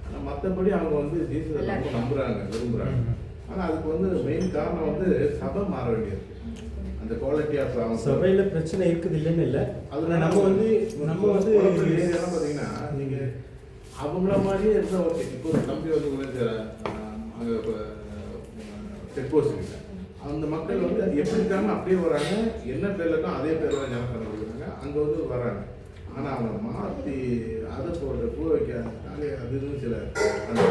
ஆனால் மற்றபடி அவங்க வந்து ஜீசஸை ரொம்ப நம்புகிறாங்க, விரும்புகிறாங்க. ஆனால் அதுக்கு வந்து மெயின் காரணம் வந்து சபை மாற வேண்டியது. அந்த குவாலிட்டி ஆஃப் அவங்க சபையில் பிரச்சனை இருக்குது இல்லைன்னு இல்லை. அதில் நம்ம வந்து ஏரியாலாம் பார்த்தீங்கன்னா நீங்கள் அவங்கள மாதிரியே இருந்தால் ஓகே. இப்போ ஒரு தம்பி வந்து உங்களுக்கு அங்கே செக் போஸ்ட் இல்லை, அந்த மக்கள் வந்து எப்படி இருக்காங்க அப்படியே வராங்க, என்ன பேரில் இருக்கோ அதே பேரில் தான் ஜனத்தனம் கொடுக்குறாங்க, அங்கே வந்து வராங்க. ஆனால் அவங்க மாற்றி அதை போடுற பூ வைக்க அதுன்னு சில அந்த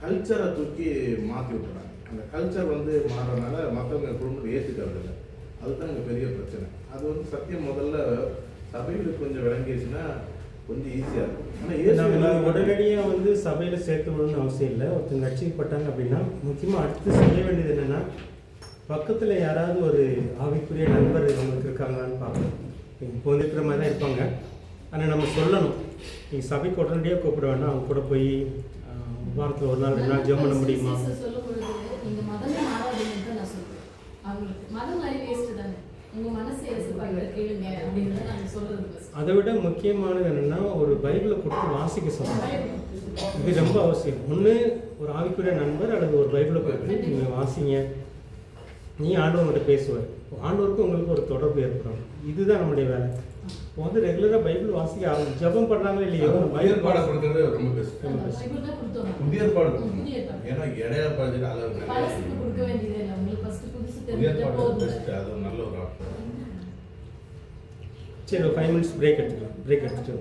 கல்ச்சரை தூக்கி மாற்றி விட்டுறாங்க. அந்த கல்ச்சர் வந்து மாறனால மற்றவங்க குடும்பத்தை ஏற்றுக்கிறதில்ல. அதுதான் இங்கே பெரிய பிரச்சனை. அது வந்து சத்தியம் முதல்ல சபைகளுக்கு கொஞ்சம் விளங்கிடுச்சுன்னா கொஞ்சம் ஈஸியாக இருக்கும். ஆனால் உடனடியாக வந்து சபையில் சேர்த்து விடணும்னு அவசியம் இல்லை. ஒருத்தங்க ரட்சிக்கப்பட்டாங்க அப்படின்னா முக்கியமாக அடுத்து செய்ய வேண்டியது என்னென்னா, பக்கத்தில் யாராவது ஒரு ஆவிக்குரிய நண்பர் அவங்களுக்கு இருக்காங்களான்னு பார்க்கணும். இப்போ வந்து இருக்கிற மாதிரி தான் இருப்பாங்க. ஆனால் நம்ம சொல்லணும், நீங்கள் சபைக்கு உடனடியாக கூப்பிட வேண்டாம், அவங்க கூட போய் வாரத்தில் ஒரு நாள் 2 நாள் ஜெபம் பண்ண முடியுமா? சொல்லும் பொழுது நீங்கள் மதமே மாறாதுன்னு தான் நான் சொல்லுவேன். அவங்களுக்கு மதம் மாதிரி வேஸ்ட்டு தானே, உங்கள் மனசு யோசிப்பாங்க கேளுங்க அப்படின்னு நாங்கள் சொல்கிறது. அதை விட முக்கியமானது என்னென்னா, ஒரு பைபிளை கொடுத்து வாசிக்க சொல்லணும். இது ரொம்ப அவசியம். ஒன்று ஒரு ஆவிக்குரிய நண்பர் அல்லது ஒரு பைபிளை கொடுத்து நீங்கள் வாசிங்க. நீ ஆண்டவர்கிட்ட பேசுவார், ஆண்டவருக்கும் உங்களுக்கு ஒரு தொடர்பு ஏற்படும். இதுதான் நம்முடைய வேலை. இப்போ வந்து ரெகுலராக பைபிள் வாசிக்க ஆகும். ஜபம் பண்ணுறாங்களோ இல்லையோ, பைபிள் பாடம் கொடுக்கறது ரொம்ப பெஸ்ட். புதிய பாடம் கொடுக்கணும். ஏன்னா இடையில படிச்சுட்டு அளவு கொடுக்க வேண்டியது இல்லை. உங்களுக்கு ஃபர்ஸ்ட் புதுசு புதிய தெரிஞ்ச பாடம் பெஸ்ட். அது ஒரு நல்ல ஒரு ஆப்ஷன். சரி, ஒரு 5 minutes பிரேக் எடுத்துக்கலாம். பிரேக் எடுத்துட்டு